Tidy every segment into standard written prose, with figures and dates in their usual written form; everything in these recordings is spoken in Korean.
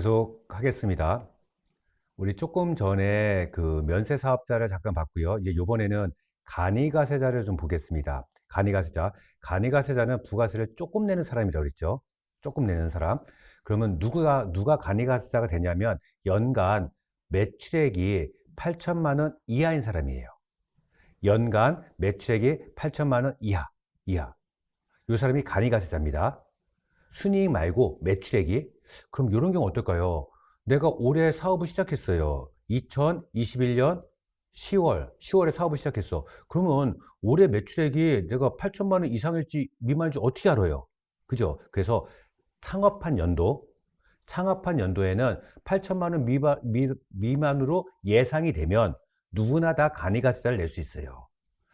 계속 하겠습니다. 우리 조금 전에 그 면세 사업자를 잠깐 봤고요. 이제 요번에는 간이가세자를 좀 보겠습니다. 간이가세자. 간이가세자는 부가세를 조금 내는 사람이라고 그랬죠. 조금 내는 사람. 그러면 누가 간이가세자가 되냐면 연간 매출액이 8천만 원 이하인 사람이에요. 연간 매출액이 8천만 원 이하. 이 사람이 간이가세자입니다. 순이익 말고 매출액이. 그럼 이런 경우 어떨까요? 내가 올해 사업을 시작했어요. 2021년 10월에 사업을 시작했어. 그러면 올해 매출액이 내가 8천만 원 이상일지 미만일지 어떻게 알아요? 그죠? 그래서 창업한 연도에는 8천만 원 미만으로 예상이 되면 누구나 다 간이가세자를 낼 수 있어요.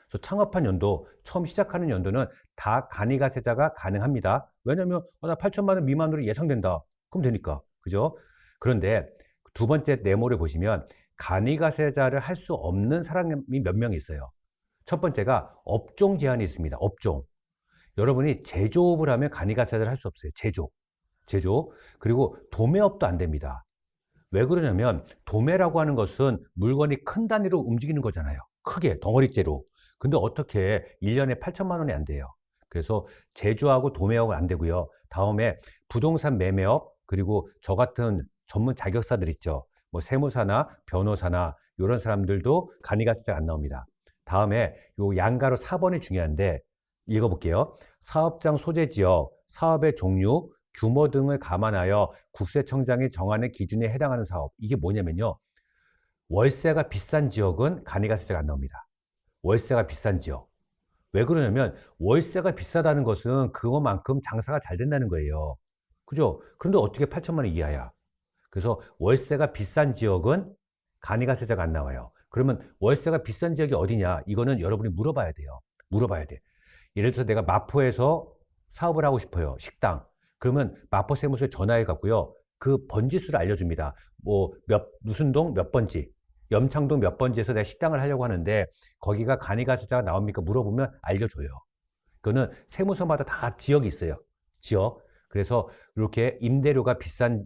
그래서 창업한 연도, 처음 시작하는 연도는 다 간이가세자가 가능합니다. 왜냐면 나 8천만 원 미만으로 예상된다. 그럼 되니까. 그죠? 그런데 두 번째 네모를 보시면 간이가세자를 할 수 없는 사람이 몇 명 있어요. 첫 번째가 업종 제한이 있습니다. 업종. 여러분이 제조업을 하면 간이가세자를 할 수 없어요. 제조. 그리고 도매업도 안 됩니다. 왜 그러냐면 도매라고 하는 것은 물건이 큰 단위로 움직이는 거잖아요. 크게 덩어리째로. 근데 어떻게 1년에 8천만 원이 안 돼요. 그래서 제조하고 도매업은 안 되고요. 다음에 부동산 매매업, 그리고 저 같은 전문 자격사들 있죠. 뭐 세무사나 변호사나 이런 사람들도 간이가세자가 안 나옵니다. 다음에 요 양가로 4번이 중요한데 읽어볼게요. 사업장 소재 지역, 사업의 종류, 규모 등을 감안하여 국세청장이 정하는 기준에 해당하는 사업. 이게 뭐냐면요. 월세가 비싼 지역은 간이가세자가 안 나옵니다. 월세가 비싼 지역. 왜 그러냐면 월세가 비싸다는 것은 그것만큼 장사가 잘 된다는 거예요. 그죠? 그런데 어떻게 8천만 원 이하야? 그래서 월세가 비싼 지역은 간이가세자가 안 나와요. 그러면 월세가 비싼 지역이 어디냐? 이거는 여러분이 물어봐야 돼요. 물어봐야 돼. 예를 들어서 내가 마포에서 사업을 하고 싶어요. 식당. 그러면 마포세무서에 전화해 갖고요. 그 번지수를 알려줍니다. 무슨 동 몇 번지, 염창동 몇 번지에서 내가 식당을 하려고 하는데 거기가 간이가세자가 나옵니까? 물어보면 알려줘요. 그거는 세무서마다 다 지역이 있어요. 지역. 그래서 이렇게 임대료가 비싼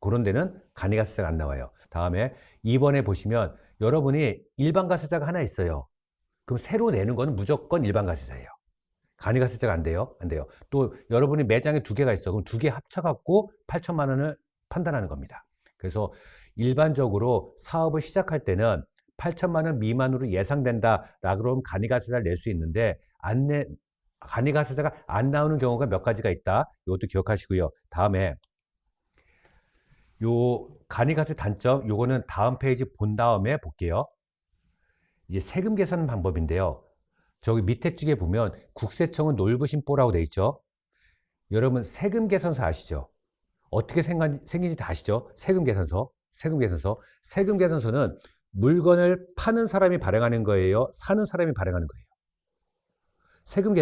그런 데는 간이가세자가 안 나와요. 다음에 2번에 보시면 여러분이 일반가세자가 하나 있어요. 그럼 새로 내는 거는 무조건 일반가세자예요. 간이가세자가 안 돼요. 안 돼요. 또 여러분이 매장에 두 개가 있어. 그럼 두 개 합쳐갖고 8천만 원을 판단하는 겁니다. 그래서 일반적으로 사업을 시작할 때는 8천만 원 미만으로 예상된다. 라 그러면 간이가세자를 낼 수 있는데 간이가세자가 안 나오는 경우가 몇 가지가 있다. 이것도 기억하시고요. 다음에 요 간이가세 단점, 요거는 다음 페이지 본 다음에 볼게요. 이제 세금 계산 방법인데요. 저기 밑에 쪽에 보면 국세청은 놀부심보라고 돼 있죠. 여러분 세금 계산서 아시죠? 어떻게 생긴지 다 아시죠? 세금 계산서. 세금 계산서는 물건을 파는 사람이 발행하는 거예요? 사는 사람이 발행하는 거예요? 세금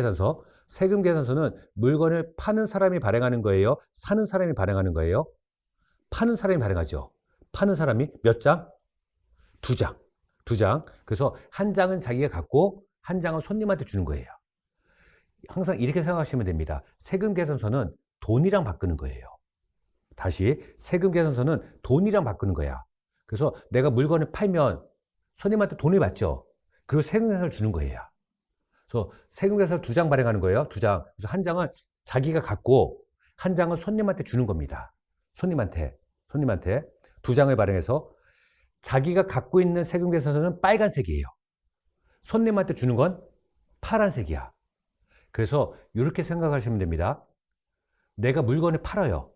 계산서는 물건을 파는 사람이 발행하는 거예요? 사는 사람이 발행하는 거예요? 파는 사람이 발행하죠. 파는 사람이 몇 장? 두 장. 그래서 한 장은 자기가 갖고 한 장은 손님한테 주는 거예요. 항상 이렇게 생각하시면 됩니다. 세금 계산서는 돈이랑 바꾸는 거예요. 다시 세금 계산서는 돈이랑 바꾸는 거야. 그래서 내가 물건을 팔면 손님한테 돈을 받죠. 그리고 세금 계산서를 주는 거예요. 그래서 세금 계산서를 두 장 발행하는 거예요. 두 장. 그래서 한 장은 자기가 갖고 한 장은 손님한테 주는 겁니다. 손님한테 두 장을 발행해서 자기가 갖고 있는 세금 계산서는 빨간색이에요. 손님한테 주는 건 파란색이야. 그래서 이렇게 생각하시면 됩니다. 내가 물건을 팔아요.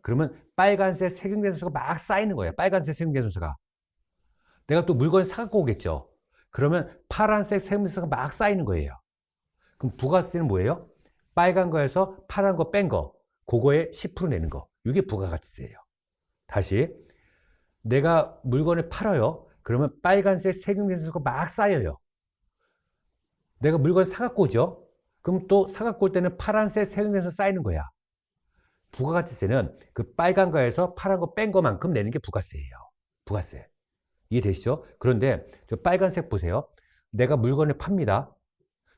그러면 빨간색 세금 계산서가 막 쌓이는 거예요. 빨간색 세금 계산서가. 내가 또 물건을 사갖고 오겠죠. 그러면 파란색 세금 계산서가 막 쌓이는 거예요. 그럼 부가세는 뭐예요? 빨간 거에서 파란 거 뺀 거. 그거에 10% 내는 거. 이게 부가가치세예요. 다시 내가 물건을 팔아요. 그러면 빨간색 세금 계산서가 막 쌓여요. 내가 물건을 사갖고 오죠. 그럼 또 사갖고 올 때는 파란색 세금 계산서 쌓이는 거야. 부가가치세는 그 빨간 거에서 파란 거 뺀 거만큼 내는 게 부가세예요. 부가세. 이해되시죠? 그런데 저 빨간색 보세요. 내가 물건을 팝니다.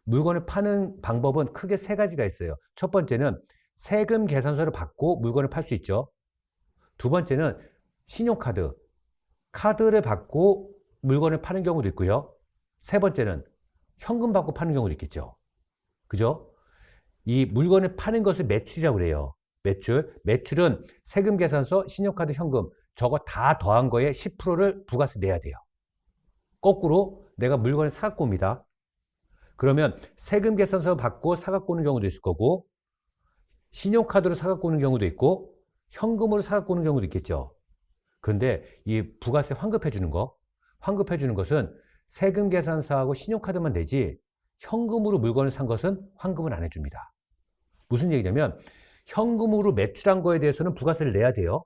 물건을 파는 방법은 크게 세 가지가 있어요. 첫 번째는 세금 계산서를 받고 물건을 팔 수 있죠. 두 번째는 신용카드. 카드를 받고 물건을 파는 경우도 있고요. 세 번째는 현금 받고 파는 경우도 있겠죠. 그죠? 이 물건을 파는 것을 매출이라고 그래요. 매출. 매출은 세금 계산서, 신용카드, 현금 저거 다 더한 거에 10%를 부가세 내야 돼요. 거꾸로 내가 물건을 사갖고 옵니다. 그러면 세금 계산서 받고 사갖고 오는 경우도 있을 거고, 신용카드로 사갖고 오는 경우도 있고, 현금으로 사갖고 오는 경우도 있겠죠. 그런데 이 부가세 환급해 주는 거, 환급해 주는 것은 세금 계산서하고 신용카드만 내지 현금으로 물건을 산 것은 환급은 안 해줍니다. 무슨 얘기냐면 현금으로 매출한 거에 대해서는 부가세를 내야 돼요.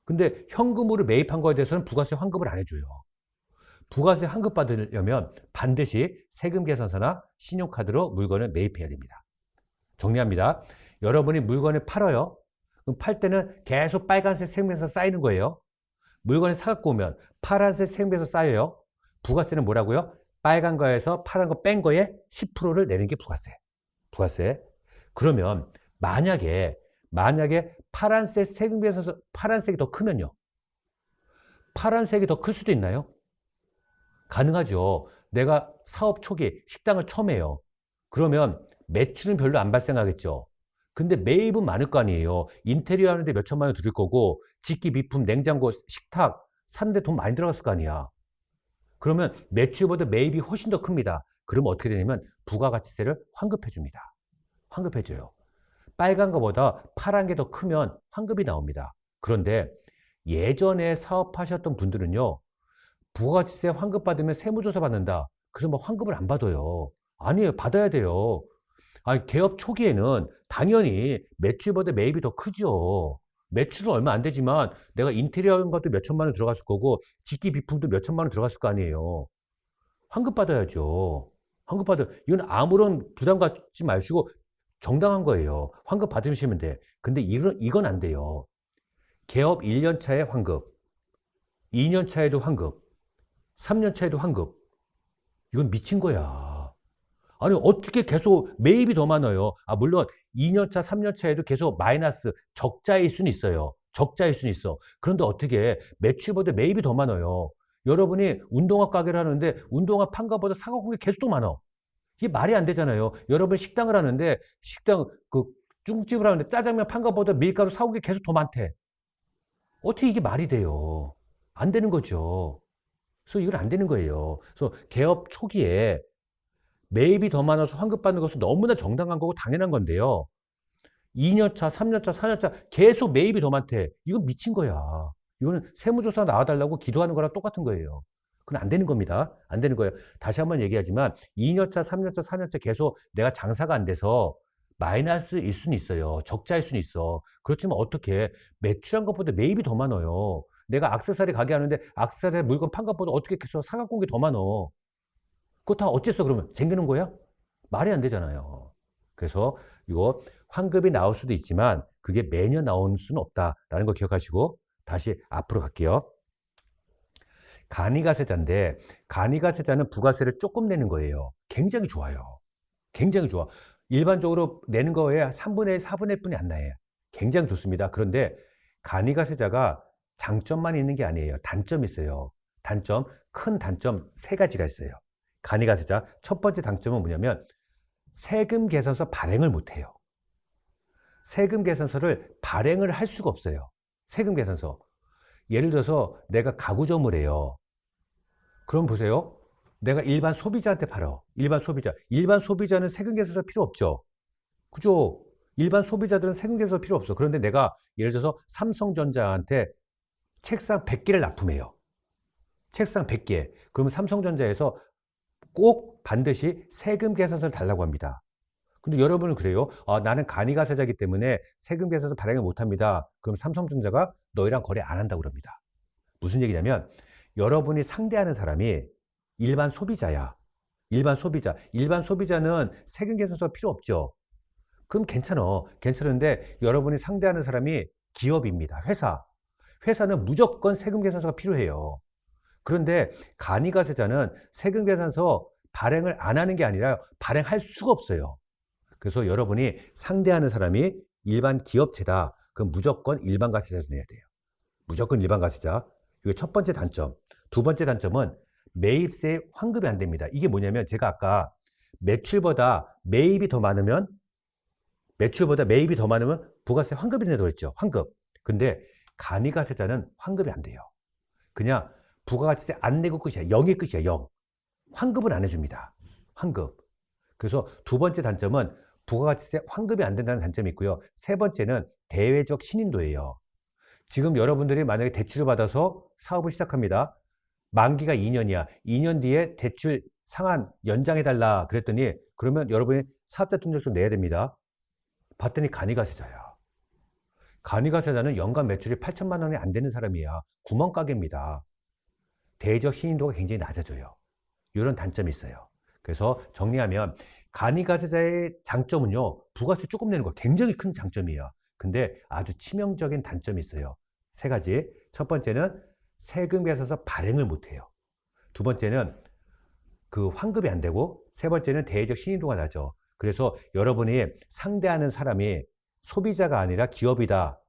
근데 현금으로 매입한 거에 대해서는 부가세 환급을 안 해줘요. 부가세 환급 받으려면 반드시 세금 계산서나 신용카드로 물건을 매입해야 됩니다. 정리합니다. 여러분이 물건을 팔아요. 그럼 팔 때는 계속 빨간색 세금계산서 쌓이는 거예요. 물건을 사갖고 오면 파란색 세금계산서 쌓여요. 부가세는 뭐라고요? 빨간 거에서 파란 거 뺀 거에 10%를 내는 게 부가세. 부가세. 그러면 만약에 파란색 세금계산서 파란색이 더 크면요. 파란색이 더 클 수도 있나요? 가능하죠. 내가 사업 초기 식당을 처음 해요. 그러면 매출은 별로 안 발생하겠죠. 근데 매입은 많을 거 아니에요. 인테리어 하는데 몇 천만 원 들을 거고, 직기, 비품, 냉장고, 식탁 사는데 돈 많이 들어갔을 거 아니야. 그러면 매출보다 매입이 훨씬 더 큽니다. 그러면 어떻게 되냐면 부가가치세를 환급해 줍니다. 환급해 줘요. 빨간 거보다 파란 게 더 크면 환급이 나옵니다. 그런데 예전에 사업하셨던 분들은요, 부가가치세 환급 받으면 세무조사 받는다. 그래서 뭐 환급을 안 받아요. 아니에요. 받아야 돼요. 아니, 개업 초기에는 당연히 매출보다 매입이 더 크죠. 매출은 얼마 안 되지만 내가 인테리어 한 것도 몇 천만 원 들어갔을 거고, 직기 비품도 몇 천만 원 들어갔을 거 아니에요. 환급 받아야죠. 환급 받아. 이건 아무런 부담 갖지 마시고 정당한 거예요. 환급 받으시면 돼. 근데 이건 안 돼요. 개업 1년 차에 환급, 2년 차에도 환급, 3년 차에도 환급. 이건 미친 거야. 아니, 어떻게 계속 매입이 더 많아요? 물론 2년 차, 3년 차에도 계속 마이너스, 적자일 수는 있어요. 적자일 수는 있어. 그런데 어떻게 매출보다 매입이 더 많아요? 여러분이 운동화 가게를 하는데 운동화 판 거보다 사가공이 계속 더 많아. 이게 말이 안 되잖아요. 여러분 식당을 하는데 식당 중국집을 하는데 짜장면 판 거보다 밀가루 사온 게 계속 더 많대. 어떻게 이게 말이 돼요? 안 되는 거죠. 그래서 이건 안 되는 거예요. 그래서 개업 초기에 매입이 더 많아서 환급받는 것은 너무나 정당한 거고 당연한 건데요. 2년 차, 3년 차, 4년 차 계속 매입이 더 많대. 이건 미친 거야. 이거는 세무조사 나와달라고 기도하는 거랑 똑같은 거예요. 그건 안 되는 겁니다. 안 되는 거예요. 다시 한번 얘기하지만 2년 차, 3년 차, 4년 차 계속 내가 장사가 안 돼서 마이너스일 수는 있어요. 적자일 수는 있어. 그렇지만 어떻게 매출한 것보다 매입이 더 많아요. 내가 액세서리 가게 하는데 액세서리 물건 판 것보다 어떻게 계속 사갖고 온 게 더 많어. 그거 다 어째서 그러면 쟁기는 거야? 말이 안 되잖아요. 그래서 이거 환급이 나올 수도 있지만 그게 매년 나올 수는 없다라는 거 기억하시고 다시 앞으로 갈게요. 간이가세자인데 간이가세자는 부가세를 조금 내는 거예요. 굉장히 좋아요. 굉장히 좋아. 일반적으로 내는 거에 3분의 1, 4분의 1뿐이 안 나요. 굉장히 좋습니다. 그런데 간이가세자가 장점만 있는 게 아니에요. 단점이 있어요. 단점, 큰 단점 세 가지가 있어요. 간이가세자 첫 번째 단점은 뭐냐면 세금 계산서 발행을 못 해요. 세금 계산서를 발행을 할 수가 없어요. 세금 계산서. 예를 들어서 내가 가구점을 해요. 그럼 보세요. 내가 일반 소비자한테 팔아. 일반 소비자. 일반 소비자는 세금 계산서 필요 없죠. 그죠? 일반 소비자들은 세금 계산서 필요 없어. 그런데 내가 예를 들어서 삼성전자한테 책상 100개를 납품해요. 책상 100개. 그러면 삼성전자에서 꼭 반드시 세금 계산서를 달라고 합니다. 근데 여러분은 그래요. 나는 간이가세자이기 때문에 세금 계산서 발행을 못합니다. 그럼 삼성전자가 너희랑 거래 안 한다고 그럽니다. 무슨 얘기냐면 여러분이 상대하는 사람이 일반 소비자야. 일반 소비자. 일반 소비자는 세금 계산서가 필요 없죠. 그럼 괜찮은데 여러분이 상대하는 사람이 기업입니다. 회사. 회사는 무조건 세금 계산서가 필요해요. 그런데 간이가세자는 세금 계산서 발행을 안 하는 게 아니라 발행할 수가 없어요. 그래서 여러분이 상대하는 사람이 일반 기업체다. 그럼 무조건 일반 가세자를 내야 돼요. 무조건 일반 과세자. 이게 첫 번째 단점. 두 번째 단점은 매입세 환급이 안 됩니다. 이게 뭐냐면 제가 아까 매출보다 매입이 더 많으면 부가세 환급이 된다고 했죠. 환급. 근데 간이가세자는 환급이 안 돼요. 그냥 부가가치세 안 내고 끝이야. 0이 끝이야. 0. 환급은 안 해줍니다. 환급. 그래서 두 번째 단점은 부가가치세 환급이 안 된다는 단점이 있고요. 세 번째는 대외적 신인도예요. 지금 여러분들이 만약에 대출을 받아서 사업을 시작합니다. 만기가 2년이야. 2년 뒤에 대출 상한 연장해달라 그랬더니 그러면 여러분이 사업자 등록서 내야 됩니다. 봤더니 간이가세자야. 간이가세자는 연간 매출이 8천만 원이 안 되는 사람이야. 구멍가게입니다. 대외적 신인도가 굉장히 낮아져요. 이런 단점이 있어요. 그래서 정리하면 간이가세자의 장점은요. 부가세 조금 내는 거 굉장히 큰 장점이에요. 근데 아주 치명적인 단점이 있어요. 세 가지. 첫 번째는 세금 계산서 발행을 못해요. 두 번째는 그 환급이 안 되고 세 번째는 대외적 신인도가 나죠. 그래서 여러분이 상대하는 사람이 소비자가 아니라 기업이다.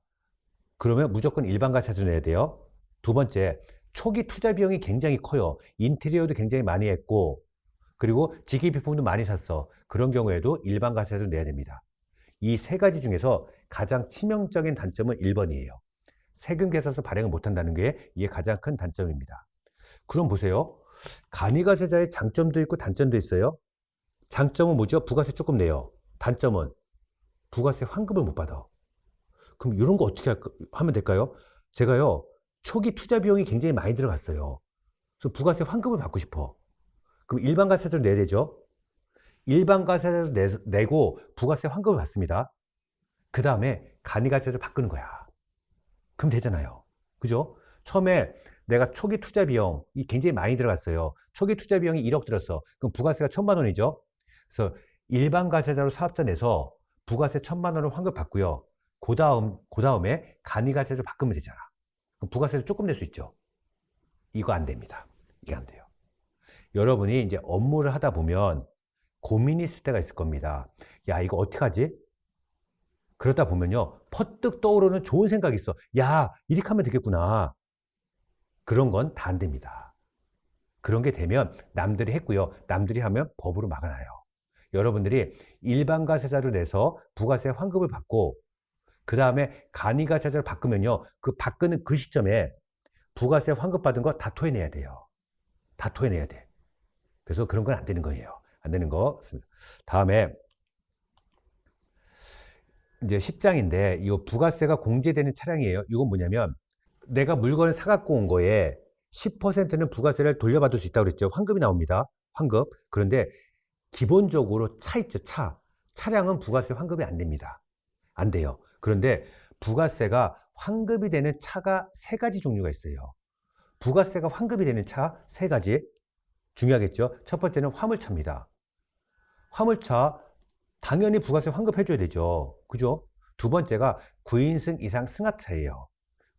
그러면 무조건 일반가세를 내야 돼요. 두 번째, 초기 투자 비용이 굉장히 커요. 인테리어도 굉장히 많이 했고 그리고 직기비품도 많이 샀어. 그런 경우에도 일반가세를 내야 됩니다. 이 세 가지 중에서 가장 치명적인 단점은 1번이에요. 세금 계산서 발행을 못한다는 게 이게 가장 큰 단점입니다. 그럼 보세요. 간이가세자의 장점도 있고 단점도 있어요. 장점은 뭐죠? 부가세 조금 내요. 단점은 부가세 환급을 못 받아. 그럼 이런 거 어떻게 하면 될까요? 제가요. 초기 투자 비용이 굉장히 많이 들어갔어요. 그래서 부가세 환급을 받고 싶어. 그럼 일반가세자를 내야 되죠. 일반가세자를 내고 부가세 환급을 받습니다. 그 다음에 간이가세자를 바꾸는 거야. 그럼 되잖아요. 그죠? 처음에 내가 초기 투자 비용이 굉장히 많이 들어갔어요. 초기 투자 비용이 1억 들었어. 그럼 부가세가 1,000만 원이죠. 그래서 일반가세자로 사업자 내서 부가세 1,000만 원을 환급 받고요. 그 다음에 간이가세자로 바꾸면 되잖아. 그럼 부가세를 조금 낼 수 있죠. 이거 안 됩니다. 이게 안 돼요. 여러분이 이제 업무를 하다 보면 고민이 있을 때가 있을 겁니다. 야, 이거 어떡하지? 그러다 보면요. 퍼뜩 떠오르는 좋은 생각이 있어. 야, 이렇게 하면 되겠구나. 그런 건 다 안 됩니다. 그런 게 되면 남들이 했고요. 남들이 하면 법으로 막아놔요. 여러분들이 일반가세자를 내서 부가세 환급을 받고 그 다음에 간이가세자를 바꾸면요. 그 바꾸는 그 시점에 부가세 환급 받은 거 다 토해내야 돼요. 다 토해내야 돼. 그래서 그런 건 안 되는 거예요. 안 되는 거. 다음에 이제 10장인데 이 부가세가 공제되는 차량이에요. 이건 뭐냐면 내가 물건을 사갖고 온 거에 10%는 부가세를 돌려받을 수 있다고 그랬죠. 환급이 나옵니다. 환급. 그런데 기본적으로 차 있죠. 차량은 부가세 환급이 안 됩니다. 안 돼요. 그런데 부가세가 환급이 되는 차가 세 가지 종류가 있어요. 부가세가 환급이 되는 차 세 가지. 중요하겠죠. 첫 번째는 화물차입니다. 화물차 당연히 부가세 환급해줘야 되죠. 그죠? 두 번째가 9인승 이상 승합차예요.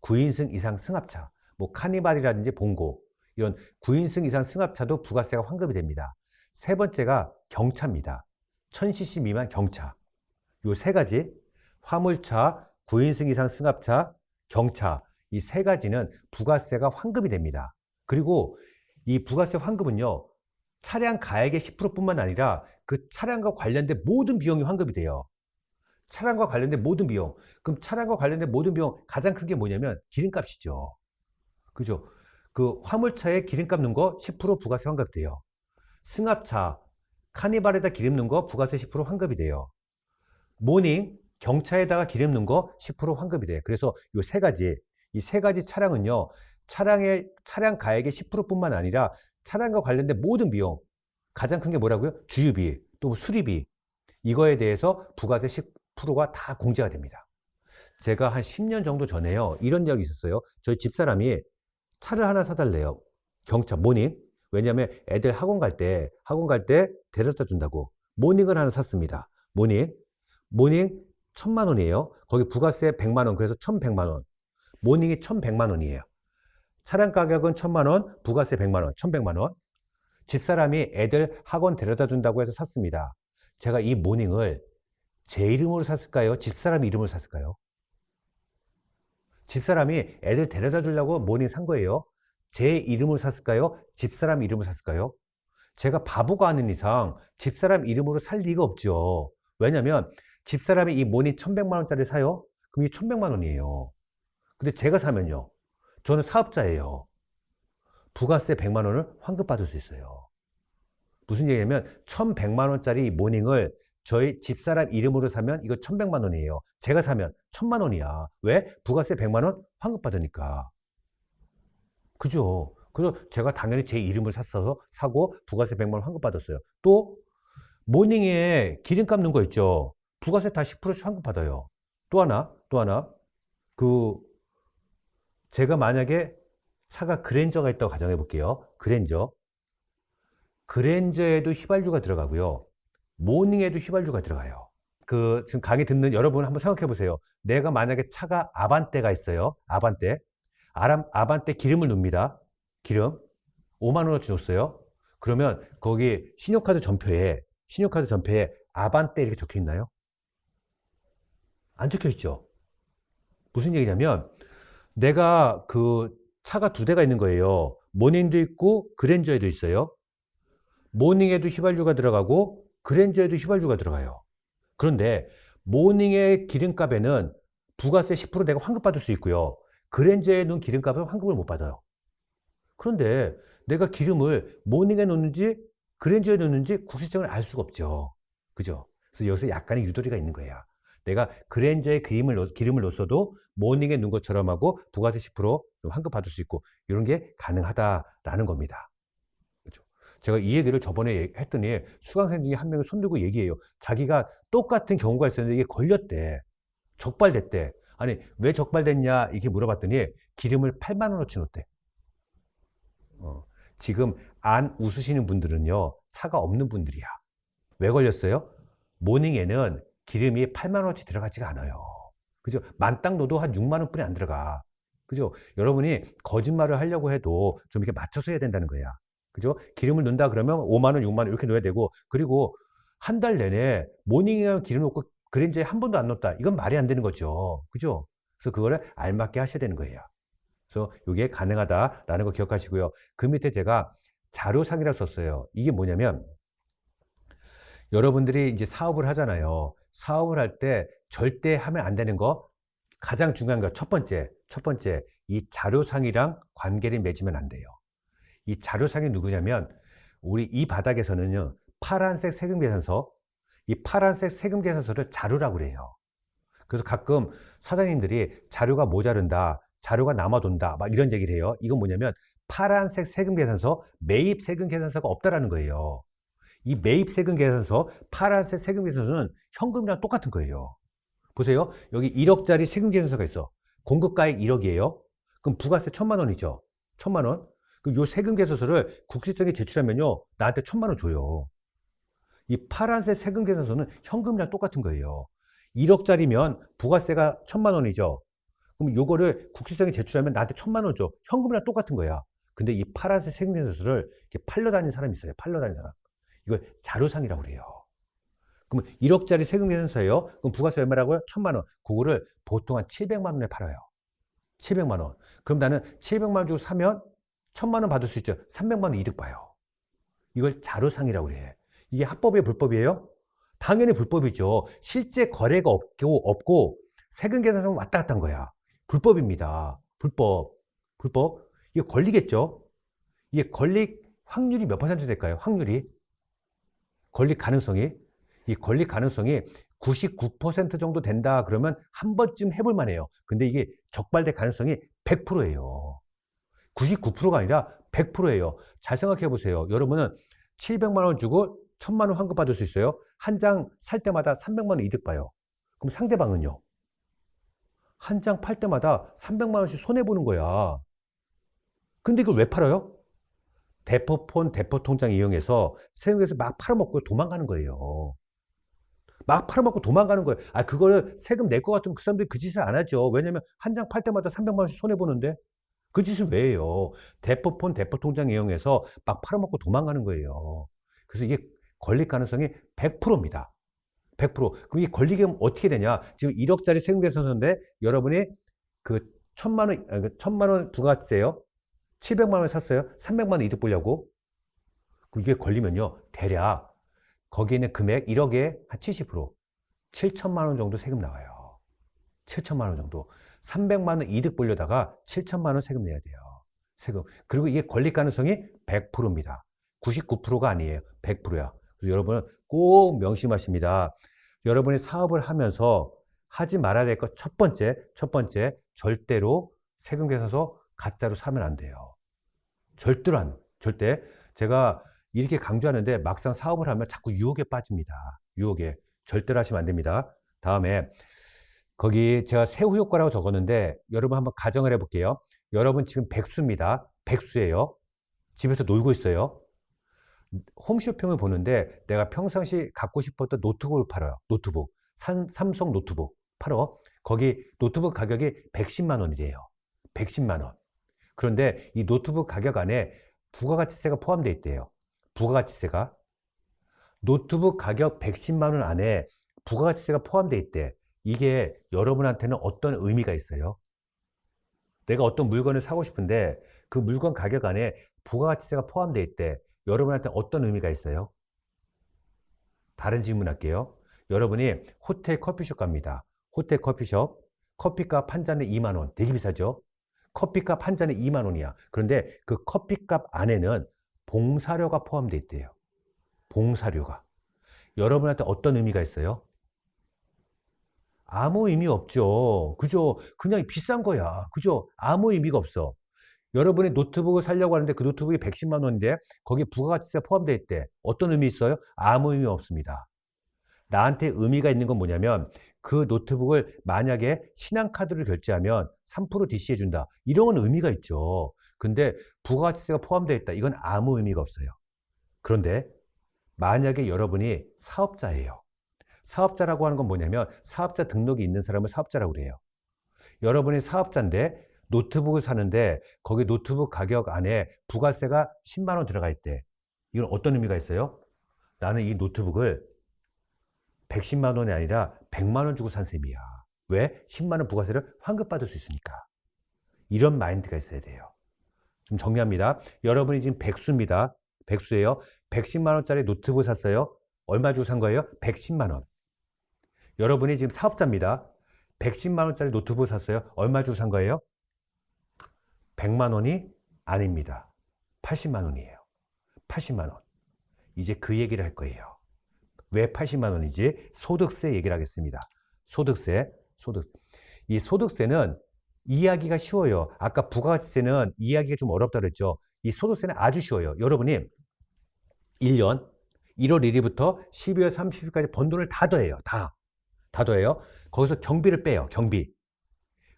9인승 이상 승합차. 뭐 카니발이라든지 봉고 이런 9인승 이상 승합차도 부가세가 환급이 됩니다. 세 번째가 경차입니다. 1000cc 미만 경차. 요 세 가지 화물차, 9인승 이상 승합차, 경차 이 세 가지는 부가세가 환급이 됩니다. 그리고 이 부가세 환급은요. 차량 가액의 10%뿐만 아니라 그 차량과 관련된 모든 비용이 환급이 돼요. 차량과 관련된 모든 비용. 그럼 차량과 관련된 모든 비용 가장 큰 게 뭐냐면 기름값이죠. 그죠? 그 화물차에 기름값 넣은 거 10% 부가세 환급이 돼요. 승합차, 카니발에다 기름 넣은 거 부가세 10% 환급이 돼요. 모닝, 경차에다가 기름 넣은 거 10% 환급이 돼요. 그래서 이 세 가지 차량은요. 차량 가액의 10%뿐만 아니라 차량과 관련된 모든 비용, 가장 큰 게 뭐라고요? 주유비, 또 수리비, 이거에 대해서 부가세 10%가 다 공제가 됩니다. 제가 한 10년 정도 전에요. 이런 적이 있었어요. 저희 집사람이 차를 하나 사달래요. 경차, 모닝. 왜냐하면 애들 학원 갈 때 데려다 준다고. 모닝을 하나 샀습니다. 모닝 1,000만 원이에요. 거기 부가세 100만 원, 그래서 1,100만 원. 모닝이 1,100만 원이에요. 차량 가격은 1,000만 원, 부가세 100만 원, 1,100만 원. 집사람이 애들 학원 데려다 준다고 해서 샀습니다. 제가 이 모닝을 제 이름으로 샀을까요? 집사람 이름으로 샀을까요? 집사람이 애들 데려다 주려고 모닝 산 거예요. 제 이름으로 샀을까요? 집사람 이름으로 샀을까요? 제가 바보가 아닌 이상 집사람 이름으로 살 리가 없죠. 왜냐면 집사람이 이 모닝 1100만 원짜리 사요? 그럼 이 1100만 원이에요. 근데 제가 사면요. 저는 사업자예요. 부가세 100만 원을 환급받을 수 있어요. 무슨 얘기냐면 1100만 원짜리 모닝을 저희 집사람 이름으로 사면 이거 1100만 원이에요. 제가 사면 1000만 원이야. 왜? 부가세 100만 원 환급받으니까. 그죠? 그래서 제가 당연히 제 이름을 사고 부가세 100만 원 환급받았어요. 또 모닝에 기름값 넣은 거 있죠? 부가세 다 10%씩 환급받아요. 또 하나. 그 제가 만약에 차가 그랜저가 있다고 가정해 볼게요. 그랜저에도 휘발유가 들어가고요. 모닝에도 휘발유가 들어가요. 지금 강의 듣는 여러분 한번 생각해 보세요. 내가 만약에 차가 아반떼가 있어요. 아반떼 기름을 넣습니다. 기름 5만 원어치 넣었어요. 그러면 거기 신용카드 전표에 아반떼 이렇게 적혀 있나요? 안 적혀 있죠. 무슨 얘기냐면 내가 차가 두 대가 있는 거예요. 모닝도 있고 그랜저에도 있어요. 모닝에도 휘발유가 들어가고 그랜저에도 휘발유가 들어가요. 그런데 모닝의 기름값에는 부가세 10% 내가 환급받을 수 있고요. 그랜저에 넣은 기름값은 환급을 못 받아요. 그런데 내가 기름을 모닝에 넣는지 그랜저에 넣는지 국세청을 알 수가 없죠. 그죠? 그래서 여기서 약간의 유도리가 있는 거예요. 내가 그랜저에 기름을 넣었어도 모닝에 넣은 것처럼 하고 부가세 10% 환급받을 수 있고 이런 게 가능하다라는 겁니다. 그렇죠? 제가 이 얘기를 저번에 했더니 수강생 중에 한 명이 손들고 얘기해요. 자기가 똑같은 경우가 있었는데 이게 걸렸대. 적발됐대. 아니 왜 적발됐냐 이렇게 물어봤더니 기름을 8만 원어치 넣었대. 지금 안 웃으시는 분들은요 차가 없는 분들이야. 왜 걸렸어요? 모닝에는 기름이 8만 원어치 들어가지가 않아요. 그죠? 만땅 넣어도 한 6만 원뿐이 안 들어가. 그죠? 여러분이 거짓말을 하려고 해도 좀 이렇게 맞춰서 해야 된다는 거야. 그죠? 기름을 넣는다 그러면 5만 원, 6만 원 이렇게 넣어야 되고 그리고 한 달 내내 모닝에 기름 넣고 그랜저에 한 번도 안 넣었다. 이건 말이 안 되는 거죠. 그죠? 그래서 그거를 알맞게 하셔야 되는 거예요. 그래서 이게 가능하다라는 거 기억하시고요. 그 밑에 제가 자료상이라고 썼어요. 이게 뭐냐면 여러분들이 이제 사업을 하잖아요. 사업을 할 때 절대 하면 안 되는 거 가장 중요한 거 첫 번째 이 자료상이랑 관계를 맺으면 안 돼요. 이 자료상이 누구냐면 우리 이 바닥에서는요 파란색 세금계산서 이 파란색 세금계산서를 자료라고 그래요. 그래서 가끔 사장님들이 자료가 모자른다 자료가 남아돈다 막 이런 얘기를 해요. 이건 뭐냐면 파란색 세금계산서 매입 세금계산서가 없다라는 거예요. 이 매입 세금계산서 파란색 세금계산서는 현금이랑 똑같은 거예요. 보세요. 여기 1억짜리 세금계산서가 있어. 공급가액 1억이에요. 그럼 부가세 1000만 원이죠. 1000만 원. 그럼 요 세금계산서를 국세청에 제출하면요. 나한테 1000만 원 줘요. 이 파란색 세금계산서는 현금이랑 똑같은 거예요. 1억짜리면 부가세가 1000만 원이죠. 그럼 요거를 국세청에 제출하면 나한테 1000만 원 줘. 현금이랑 똑같은 거야. 근데 이 파란색 세금계산서를 이렇게 팔러 다니는 사람이 있어요. 팔러 다니는 사람. 이걸 자료상이라고 그래요. 그러면 1억짜리 세금계산서예요. 그럼 부가세 얼마라고요? 1000만 원. 그거를 보통 한 700만 원에 팔아요. 700만 원. 그럼 나는 700만 원 주고 사면 1000만 원 받을 수 있죠. 300만 원 이득 봐요. 이걸 자료상이라고 그래. 이게 합법이에요, 불법이에요? 당연히 불법이죠. 실제 거래가 없고 세금계산서는 왔다 갔다 한 거야. 불법입니다. 불법. 이게 걸리겠죠? 이게 걸릴 확률이 몇 퍼센트 될까요? 걸릴 가능성이? 이 걸릴 가능성이 99% 정도 된다 그러면 한 번쯤 해볼 만해요. 근데 이게 적발될 가능성이 100%예요. 99%가 아니라 100%예요. 잘 생각해 보세요. 여러분은 700만 원 주고 1000만 원 환급 받을 수 있어요. 한 장 살 때마다 300만 원 이득 봐요. 그럼 상대방은요? 한 장 팔 때마다 300만 원씩 손해보는 거야. 근데 이걸 왜 팔아요? 대포폰, 대포통장 이용해서 세금에서 막 팔아먹고 도망가는 거예요. 막 팔아먹고 도망가는 거예요. 그거를 세금 낼 것 같으면 그 사람들이 그 짓을 안 하죠. 왜냐면 한 장 팔 때마다 300만 원씩 손해보는데 그 짓을 왜 해요? 대포폰, 대포통장 이용해서 막 팔아먹고 도망가는 거예요. 그래서 이게 걸릴 가능성이 100%입니다. 100%. 그럼 이게 걸리게 하면 어떻게 되냐? 지금 1억짜리 세금계산서인데 여러분이 그 천만 원 부가세요. 700만 원 샀어요. 300만 원 이득 보려고. 이게 걸리면요. 대략 거기에 있는 금액 1억에 한 70%, 7천만 원 정도 세금 나와요. 7천만 원 정도. 300만 원 이득 보려다가 7천만 원 세금 내야 돼요. 세금. 그리고 이게 걸릴 가능성이 100%입니다. 99%가 아니에요. 100%야. 그래서 여러분은 꼭 명심하십니다. 여러분이 사업을 하면서 하지 말아야 될 것 첫 번째, 절대로 세금 계산서 가짜로 사면 안 돼요. 절대. 제가 이렇게 강조하는데 막상 사업을 하면 자꾸 유혹에 빠집니다. 유혹에. 절대로 하시면 안 됩니다. 다음에 거기 제가 세후 효과라고 적었는데 여러분 한번 가정을 해볼게요. 여러분 지금 백수입니다. 백수예요. 집에서 놀고 있어요. 홈쇼핑을 보는데 내가 평상시 갖고 싶었던 노트북을 팔아요. 노트북. 삼성 노트북 팔어. 거기 노트북 가격이 110만 원이래요. 110만 원. 그런데 이 노트북 가격 안에 부가가치세가 포함되어 있대요. 부가가치세가. 노트북 가격 110만 원 안에 부가가치세가 포함되어 있대. 이게 여러분한테는 어떤 의미가 있어요? 내가 어떤 물건을 사고 싶은데 그 물건 가격 안에 부가가치세가 포함되어 있대. 여러분한테 어떤 의미가 있어요? 다른 질문 할게요. 여러분이 호텔 커피숍 갑니다. 호텔 커피숍. 커피값 한 잔에 2만 원. 되게 비싸죠? 커피값 한 잔에 2만 원이야. 그런데 그 커피값 안에는 봉사료가 포함되어 있대요. 봉사료가. 여러분한테 어떤 의미가 있어요? 아무 의미 없죠. 그죠? 그냥 비싼 거야. 그죠? 아무 의미가 없어. 여러분이 노트북을 사려고 하는데 그 노트북이 110만 원인데 거기에 부가가치세가 포함되어 있대. 어떤 의미 있어요? 아무 의미 없습니다. 나한테 의미가 있는 건 뭐냐면 그 노트북을 만약에 신한카드를 결제하면 3% DC해 준다. 이런 건 의미가 있죠. 근데 부가가치세가 포함되어 있다. 이건 아무 의미가 없어요. 그런데 만약에 여러분이 사업자예요. 사업자라고 하는 건 뭐냐면 사업자 등록이 있는 사람을 사업자라고 그래요. 여러분이 사업자인데 노트북을 사는데 거기 노트북 가격 안에 부가세가 10만 원 들어가 있대. 이건 어떤 의미가 있어요? 나는 이 노트북을 110만 원이 아니라 100만 원 주고 산 셈이야. 왜? 10만 원 부가세를 환급받을 수 있으니까. 이런 마인드가 있어야 돼요. 좀 정리합니다. 여러분이 지금 백수입니다. 백수예요. 110만 원짜리 노트북을 샀어요. 얼마 주고 산 거예요? 110만 원. 여러분이 지금 사업자입니다. 110만 원짜리 노트북을 샀어요. 얼마 주고 산 거예요? 100만 원이 아닙니다. 80만 원이에요. 80만 원. 이제 그 얘기를 할 거예요. 왜 80만 원이지? 소득세 얘기를 하겠습니다. 소득세. 이 소득세는 이해하기가 쉬워요. 아까 부가가치세는 이해하기가 좀 어렵다 그랬죠. 이 소득세는 아주 쉬워요. 여러분이 1년 1월 1일부터 12월 30일까지 번 돈을 다 더해요. 다 더해요. 거기서 경비를 빼요. 경비.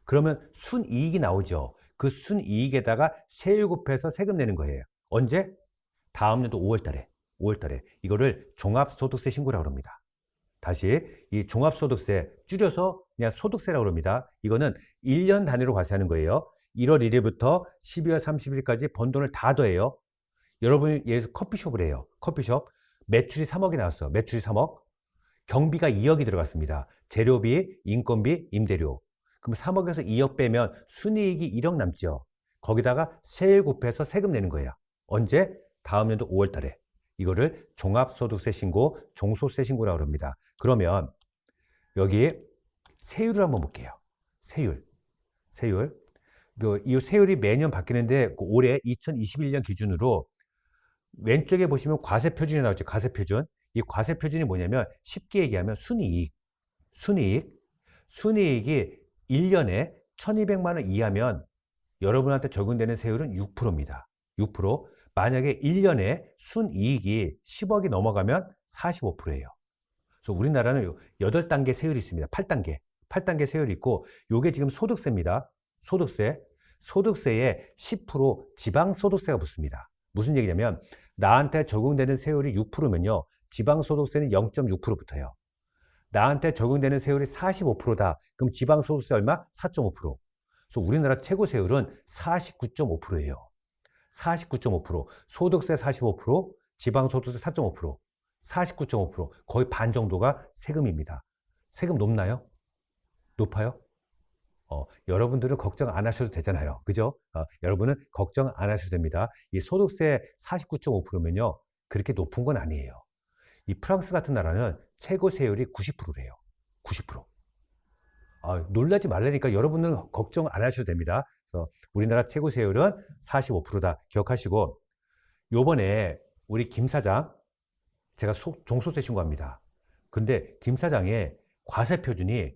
그러면 순이익이 나오죠. 그 순이익에다가 세율 곱해서 세금 내는 거예요. 언제? 다음 년도 5월 달에. 이거를 종합소득세 신고라고 합니다. 다시 이 종합소득세 줄여서 그냥 소득세라고 합니다. 이거는 1년 단위로 과세하는 거예요. 1월 1일부터 12월 30일까지 번 돈을 다 더해요. 여러분이 예를 들어서 커피숍을 해요. 커피숍. 매출이 3억이 나왔어. 매출이 3억. 경비가 2억이 들어갔습니다. 재료비, 인건비, 임대료. 그럼 3억에서 2억 빼면 순이익이 1억 남죠. 거기다가 세율 곱해서 세금 내는 거예요. 언제? 다음 연도 5월 달에. 이거를 종합소득세 신고, 종소세 신고라고 합니다. 그러면 여기 세율을 한번 볼게요. 세율. 이 세율이 매년 바뀌는데 올해 2021년 기준으로 왼쪽에 보시면 과세표준이 나오죠. 과세표준. 이 과세표준이 뭐냐면 쉽게 얘기하면 순이익이 1년에 1200만 원 이하면 여러분한테 적용되는 세율은 6%입니다. 6%. 만약에 1년에 순이익이 10억이 넘어가면 45%예요. 그래서 우리나라는 8단계 세율이 있습니다. 8단계 세율이 있고 이게 지금 소득세입니다. 소득세에 10% 지방소득세가 붙습니다. 무슨 얘기냐면 나한테 적용되는 세율이 6%면요. 지방소득세는 0.6% 붙어요. 나한테 적용되는 세율이 45%다. 그럼 지방소득세 얼마? 4.5%. 그래서 우리나라 최고 세율은 49.5%예요. 49.5%. 소득세 45%, 지방소득세 4.5%. 49.5%. 거의 반 정도가 세금입니다. 세금 높나요? 높아요? 여러분들은 걱정 안 하셔도 되잖아요. 그죠? 여러분은 걱정 안 하셔도 됩니다. 이 소득세 49.5%면요. 그렇게 높은 건 아니에요. 이 프랑스 같은 나라는 최고 세율이 90%래요. 90%. 놀라지 말라니까 여러분은 걱정 안 하셔도 됩니다. 그래서 우리나라 최고 세율은 45%다 기억하시고, 요번에 우리 김 사장, 제가 종소세 신고합니다. 근데 김 사장의 과세 표준이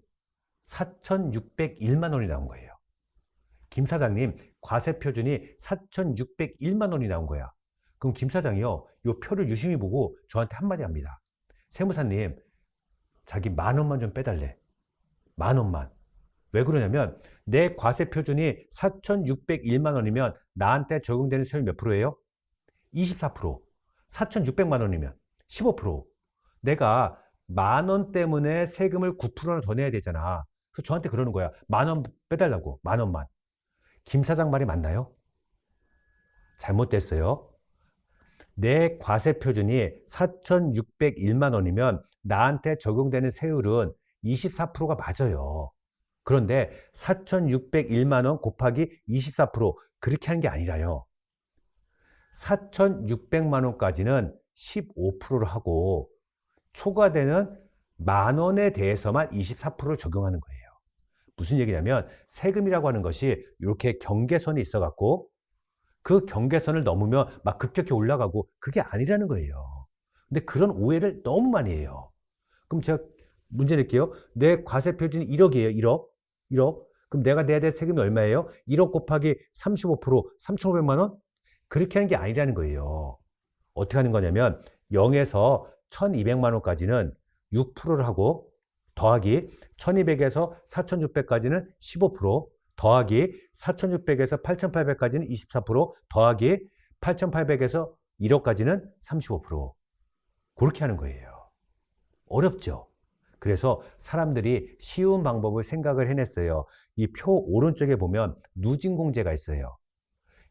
4,601만 원이 나온 거예요. 김 사장님 과세 표준이 4,601만 원이 나온 거야. 그럼 김 사장이요, 요 표를 유심히 보고 저한테 한마디 합니다. 세무사님, 자기 10,000원만 좀 빼달래. 10,000원만. 왜 그러냐면 내 과세 표준이 4,601만 원이면 나한테 적용되는 세율 몇 프로예요? 24%. 4,600만 원이면 15%. 내가 10,000원 때문에 세금을 9%나 더 내야 되잖아. 그래서 저한테 그러는 거야. 10,000원 빼달라고. 10,000원만. 김 사장 말이 맞나요? 잘못됐어요. 내 과세 표준이 4,601만 원이면 나한테 적용되는 세율은 24%가 맞아요. 그런데 4,601만 원 곱하기 24% 그렇게 하는 게 아니라요. 4,600만 원까지는 15%를 하고 초과되는 10,000원에 대해서만 24%를 적용하는 거예요. 무슨 얘기냐면 세금이라고 하는 것이 이렇게 경계선이 있어갖고 그 경계선을 넘으면 막 급격히 올라가고 그게 아니라는 거예요. 근데 그런 오해를 너무 많이 해요. 그럼 제가 문제 낼게요. 내 과세 표준이 1억이에요. 1억. 그럼 내가 내야 될 세금이 얼마예요? 1억 곱하기 35%, 3,500만 원? 그렇게 하는 게 아니라는 거예요. 어떻게 하는 거냐면 0에서 1,200만 원까지는 6%를 하고 더하기 1,200에서 4,600까지는 15%, 더하기 4,600에서 8,800까지는 24%, 더하기 8,800에서 1억까지는 35%. 그렇게 하는 거예요. 어렵죠? 그래서 사람들이 쉬운 방법을 생각을 해냈어요. 이 표 오른쪽에 보면 누진공제가 있어요.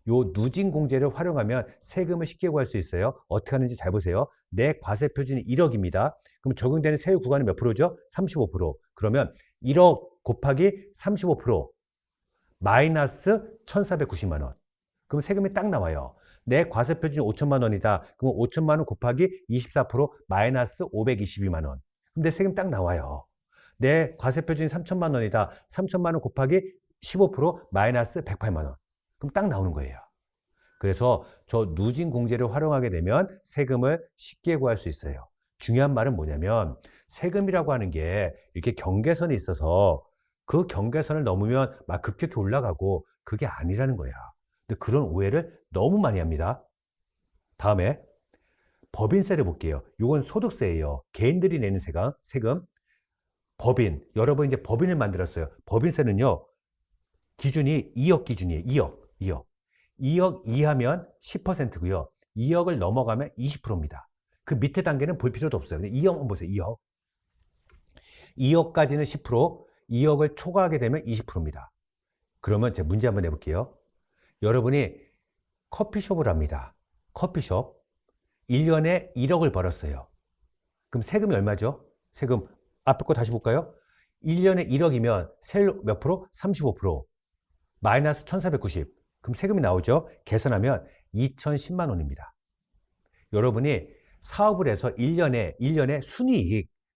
요 누진공제를 활용하면 세금을 쉽게 구할 수 있어요. 어떻게 하는지 잘 보세요. 내 과세 표준이 1억입니다. 그럼 적용되는 세율 구간은 몇 프로죠? 35%. 그러면 1억 곱하기 35% 마이너스 1,490만 원. 그럼 세금이 딱 나와요. 내 과세 표준이 5천만 원이다. 그럼 5천만 원 곱하기 24% 마이너스 522만 원. 근데 세금 딱 나와요. 내 과세 표준이 3천만 원이다. 3천만 원 곱하기 15% 마이너스 108만 원. 그럼 딱 나오는 거예요. 그래서 저 누진공제를 활용하게 되면 세금을 쉽게 구할 수 있어요. 중요한 말은 뭐냐면 세금이라고 하는 게 이렇게 경계선이 있어서 그 경계선을 넘으면 막 급격히 올라가고 그게 아니라는 거야. 근데 그런 오해를 너무 많이 합니다. 다음에 법인세를 볼게요. 이건 소득세예요. 개인들이 내는 세금. 법인. 여러분 이제 법인을 만들었어요. 법인세는요. 기준이 2억 기준이에요. 2억 이하면 10%고요. 2억을 넘어가면 20%입니다. 그 밑에 단계는 볼 필요도 없어요. 2억만 보세요. 2억. 2억까지는 10%, 2억을 초과하게 되면 20%입니다. 그러면 제가 문제 한번 내볼게요. 여러분이 커피숍을 합니다. 커피숍. 1년에 1억을 벌었어요. 그럼 세금이 얼마죠? 세금 앞에 거 다시 볼까요? 1년에 1억이면 세율 몇 프로? 35%. 마이너스 1,490. 그럼 세금이 나오죠? 계산하면 2,010만 원입니다. 여러분이 사업을 해서 1년에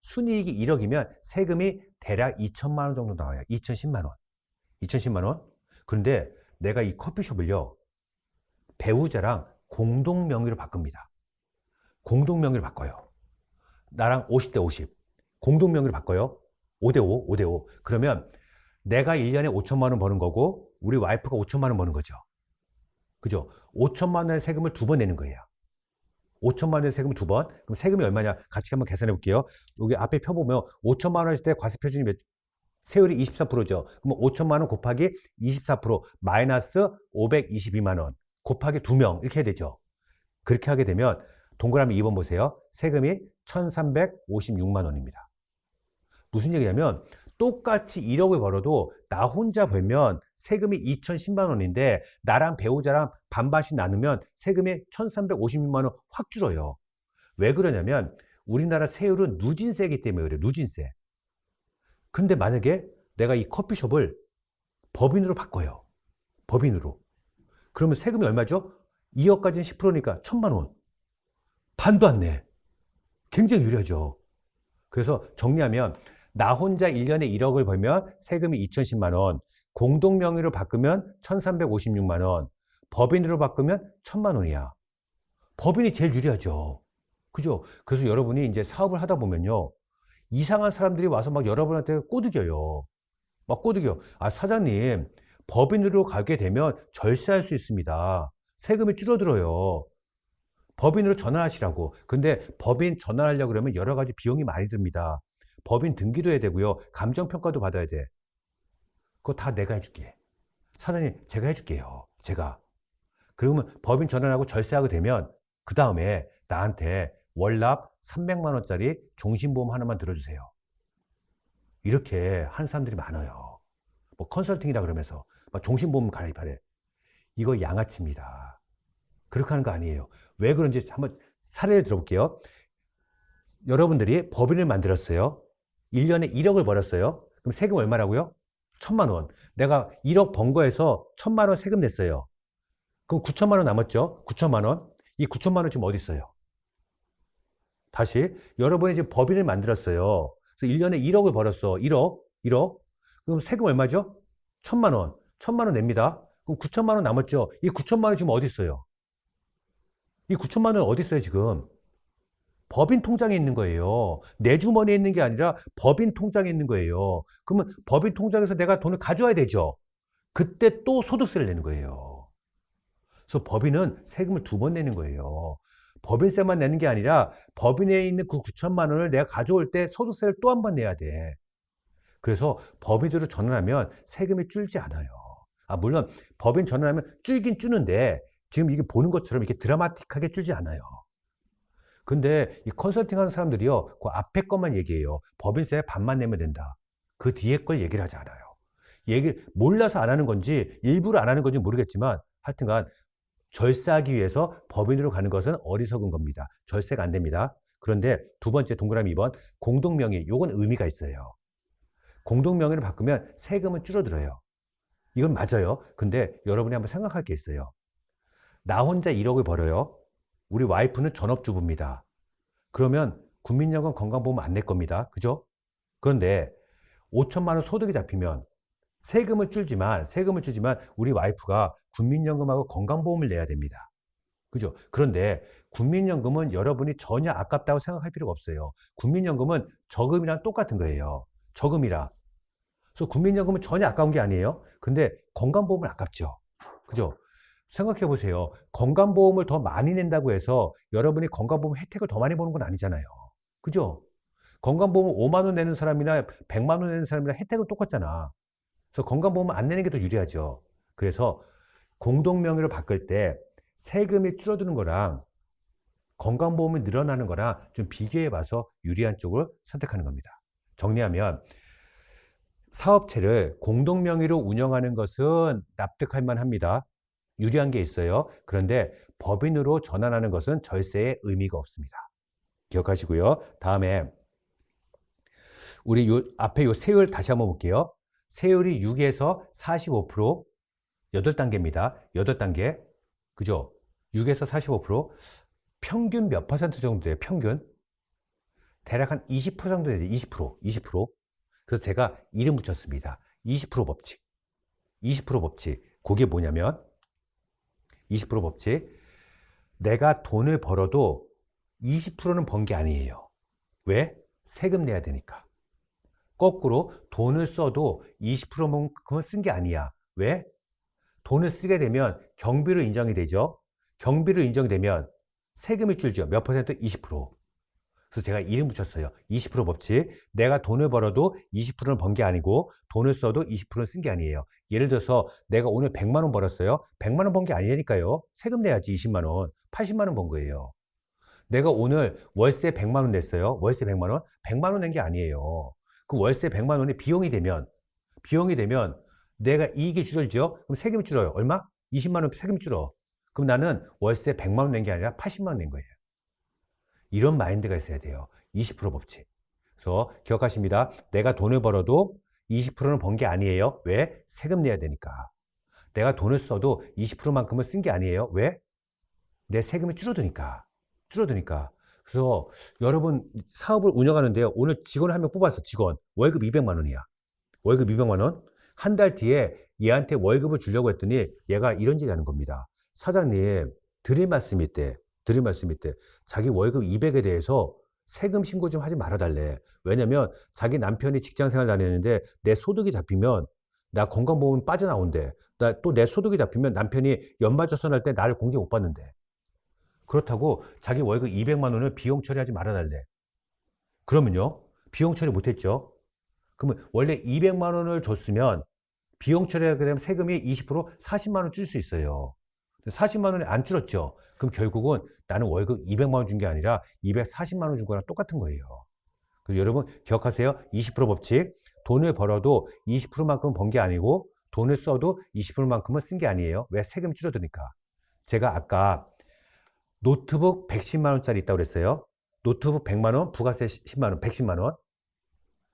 순이익이 1억이면 세금이 대략 2천만 원 정도 나와요. 2,010만 원. 2,010만 원. 그런데 내가 이 커피숍을요, 배우자랑 공동 명의로 바꿉니다. 공동 명의로 바꿔요. 나랑 50대 50. 공동 명의로 바꿔요. 5대5, 5대5. 그러면 내가 1년에 5천만 원 버는 거고 우리 와이프가 5천만 원 버는 거죠. 그죠? 5천만 원의 세금을 2번 내는 거예요. 5천만 원의 세금을 2번. 그럼 세금이 얼마냐? 같이 한번 계산해 볼게요. 여기 앞에 펴보면 5천만 원일 때 과세 표준이 세율이 24%죠. 그럼 5천만 원 곱하기 24% 마이너스 522만 원 곱하기 2명 이렇게 해야 되죠. 그렇게 하게 되면 동그라미 2번 보세요. 세금이 1,356만 원입니다. 무슨 얘기냐면 똑같이 1억을 벌어도 나 혼자 벌면 세금이 2,010만 원인데 나랑 배우자랑 반반씩 나누면 세금이 1,356만 원 확 줄어요. 왜 그러냐면 우리나라 세율은 누진세이기 때문에 그래요. 누진세. 근데 만약에 내가 이 커피숍을 법인으로 바꿔요. 법인으로. 그러면 세금이 얼마죠? 2억까지는 10%니까 1,000만 원. 반도 안 내. 굉장히 유리하죠. 그래서 정리하면 나 혼자 1년에 1억을 벌면 세금이 2,010만 원, 공동 명의로 바꾸면 1,356만 원, 법인으로 바꾸면 1,000만 원이야. 법인이 제일 유리하죠. 그죠? 그래서 여러분이 이제 사업을 하다 보면요. 이상한 사람들이 와서 막 여러분한테 꼬드겨요. 막 꼬드겨. 아, 사장님, 법인으로 가게 되면 절세할 수 있습니다. 세금이 줄어들어요. 법인으로 전환하시라고. 근데 법인 전환하려고 그러면 여러 가지 비용이 많이 듭니다. 법인 등기도 해야 되고요. 감정평가도 받아야 돼. 그거 다 내가 해줄게. 사장님, 제가 해줄게요. 제가. 그러면 법인 전환하고 절세하게 되면 그 다음에 나한테 월납 300만 원짜리 종신보험 하나만 들어주세요. 이렇게 하는 사람들이 많아요. 뭐 컨설팅이다 그러면서 막 종신보험 가입하래. 이거 양아치입니다. 그렇게 하는 거 아니에요. 왜 그런지 한번 사례를 들어볼게요. 여러분들이 법인을 만들었어요. 1년에 1억을 벌었어요. 그럼 세금 얼마라고요? 1,000만 원. 내가 1억 번 거에서 1,000만 원 세금 냈어요. 그럼 9천만 원 남았죠? 9천만 원. 이 9천만 원 지금 어디 있어요? 다시 여러분이 지금 법인을 만들었어요. 그래서 1년에 1억을 벌었어. 1억. 그럼 세금 얼마죠? 1,000만 원. 1,000만 원 냅니다. 그럼 9천만 원 남았죠? 이 9천만 원 지금 어디 있어요? 이 9천만 원 어디 있어요, 지금? 법인 통장에 있는 거예요. 내 주머니에 있는 게 아니라 법인 통장에 있는 거예요. 그러면 법인 통장에서 내가 돈을 가져와야 되죠. 그때 또 소득세를 내는 거예요. 그래서 법인은 세금을 2번 내는 거예요. 법인세만 내는 게 아니라 법인에 있는 그 9천만 원을 내가 가져올 때 소득세를 또 한 번 내야 돼. 그래서 법인으로 전환하면 세금이 줄지 않아요. 아, 물론 법인 전환하면 줄긴 줄는데 지금 이게 보는 것처럼 이렇게 드라마틱하게 줄지 않아요. 근데 이 컨설팅 하는 사람들이요, 그 앞에 것만 얘기해요. 법인세 반만 내면 된다. 그 뒤에 걸 얘기를 하지 않아요. 몰라서 안 하는 건지 일부러 안 하는 건지 모르겠지만 하여튼간 절세하기 위해서 법인으로 가는 것은 어리석은 겁니다. 절세가 안 됩니다. 그런데 두 번째 동그라미 2번 공동명의, 요건 의미가 있어요. 공동명의를 바꾸면 세금은 줄어들어요. 이건 맞아요. 근데 여러분이 한번 생각할 게 있어요. 나 혼자 1억을 벌어요. 우리 와이프는 전업주부입니다. 그러면 국민연금 건강보험 안 낼 겁니다. 그죠? 그런데 5천만 원 소득이 잡히면 세금을 줄지만 우리 와이프가 국민연금하고 건강보험을 내야 됩니다. 그죠? 그런데 국민연금은 여러분이 전혀 아깝다고 생각할 필요가 없어요. 국민연금은 저금이랑 똑같은 거예요. 저금이랑. 그래서 국민연금은 전혀 아까운 게 아니에요. 근데 건강보험은 아깝죠. 그죠? 생각해 보세요. 건강보험을 더 많이 낸다고 해서 여러분이 건강보험 혜택을 더 많이 보는 건 아니잖아요. 그죠? 건강보험 5만 원 내는 사람이나 100만 원 내는 사람이나 혜택은 똑같잖아. 그래서 건강보험은 안 내는 게 더 유리하죠. 그래서 공동명의로 바꿀 때 세금이 줄어드는 거랑 건강보험이 늘어나는 거랑 좀 비교해 봐서 유리한 쪽을 선택하는 겁니다. 정리하면 사업체를 공동명의로 운영하는 것은 납득할 만합니다. 유리한 게 있어요. 그런데 법인으로 전환하는 것은 절세의 의미가 없습니다. 기억하시고요. 다음에 우리 앞에 세율 다시 한번 볼게요. 세율이 6에서 45%, 8단계입니다. 8단계. 그죠? 6에서 45%. 평균 몇 퍼센트 정도 돼요? 평균? 대략 한 20% 정도 되죠. 20%. 그래서 제가 이름 붙였습니다. 20% 법칙. 20% 법칙. 그게 뭐냐면 20% 법칙. 내가 돈을 벌어도 20%는 번 게 아니에요. 왜? 세금 내야 되니까. 거꾸로 돈을 써도 20%만큼은 쓴 게 아니야. 왜? 돈을 쓰게 되면 경비로 인정이 되죠. 경비로 인정이 되면 세금이 줄죠. 몇 퍼센트? 20%. 그래서 제가 이름 붙였어요. 20% 법칙. 내가 돈을 벌어도 20%는 번 게 아니고 돈을 써도 20%는 쓴 게 아니에요. 예를 들어서 내가 오늘 100만 원 벌었어요. 100만 원 번 게 아니니까요. 세금 내야지 20만 원. 80만 원 번 거예요. 내가 오늘 월세 100만 원 냈어요. 월세 100만 원? 100만 원 낸 게 아니에요. 그 월세 100만 원이 비용이 되면 내가 이익이 줄어들죠? 그럼 세금이 줄어요. 얼마? 20만 원 세금이 줄어. 그럼 나는 월세 100만 원 낸 게 아니라 80만 원 낸 거예요. 이런 마인드가 있어야 돼요. 20% 법칙. 그래서 기억하십니다. 내가 돈을 벌어도 20%는 번 게 아니에요. 왜? 세금 내야 되니까. 내가 돈을 써도 20%만큼은 쓴 게 아니에요. 왜? 내 세금이 줄어드니까. 줄어드니까. 그래서 여러분 사업을 운영하는데요. 오늘 직원 한 명 뽑았어. 직원. 월급 200만 원이야. 월급 200만 원. 한 달 뒤에 얘한테 월급을 주려고 했더니 얘가 이런 얘기 하는 겁니다. 사장님, 드릴 말씀이 있대. 드릴 말씀이 있대. 자기 월급 200에 대해서 세금 신고 좀 하지 말아달래. 왜냐면 자기 남편이 직장생활 다니는데 내 소득이 잡히면 나 건강보험 빠져나온대. 나 또 내 소득이 잡히면 남편이 연말조선할 때 나를 공제 못 받는데. 그렇다고 자기 월급 200만 원을 비용 처리하지 말아달래. 그러면요. 비용 처리 못했죠. 그러면 원래 200만 원을 줬으면 비용 처리하게 되면 세금이 20% 40만 원 줄 수 있어요. 40만 원이 안 줄었죠. 그럼 결국은 나는 월급 200만 원 준 게 아니라 240만 원 준 거랑 똑같은 거예요. 그래서 여러분 기억하세요. 20% 법칙. 돈을 벌어도 20%만큼 번 게 아니고 돈을 써도 20%만큼은 쓴 게 아니에요. 왜? 세금이 줄어드니까. 제가 아까 노트북 110만 원짜리 있다고 그랬어요. 노트북 100만 원, 부가세 10만 원, 110만 원.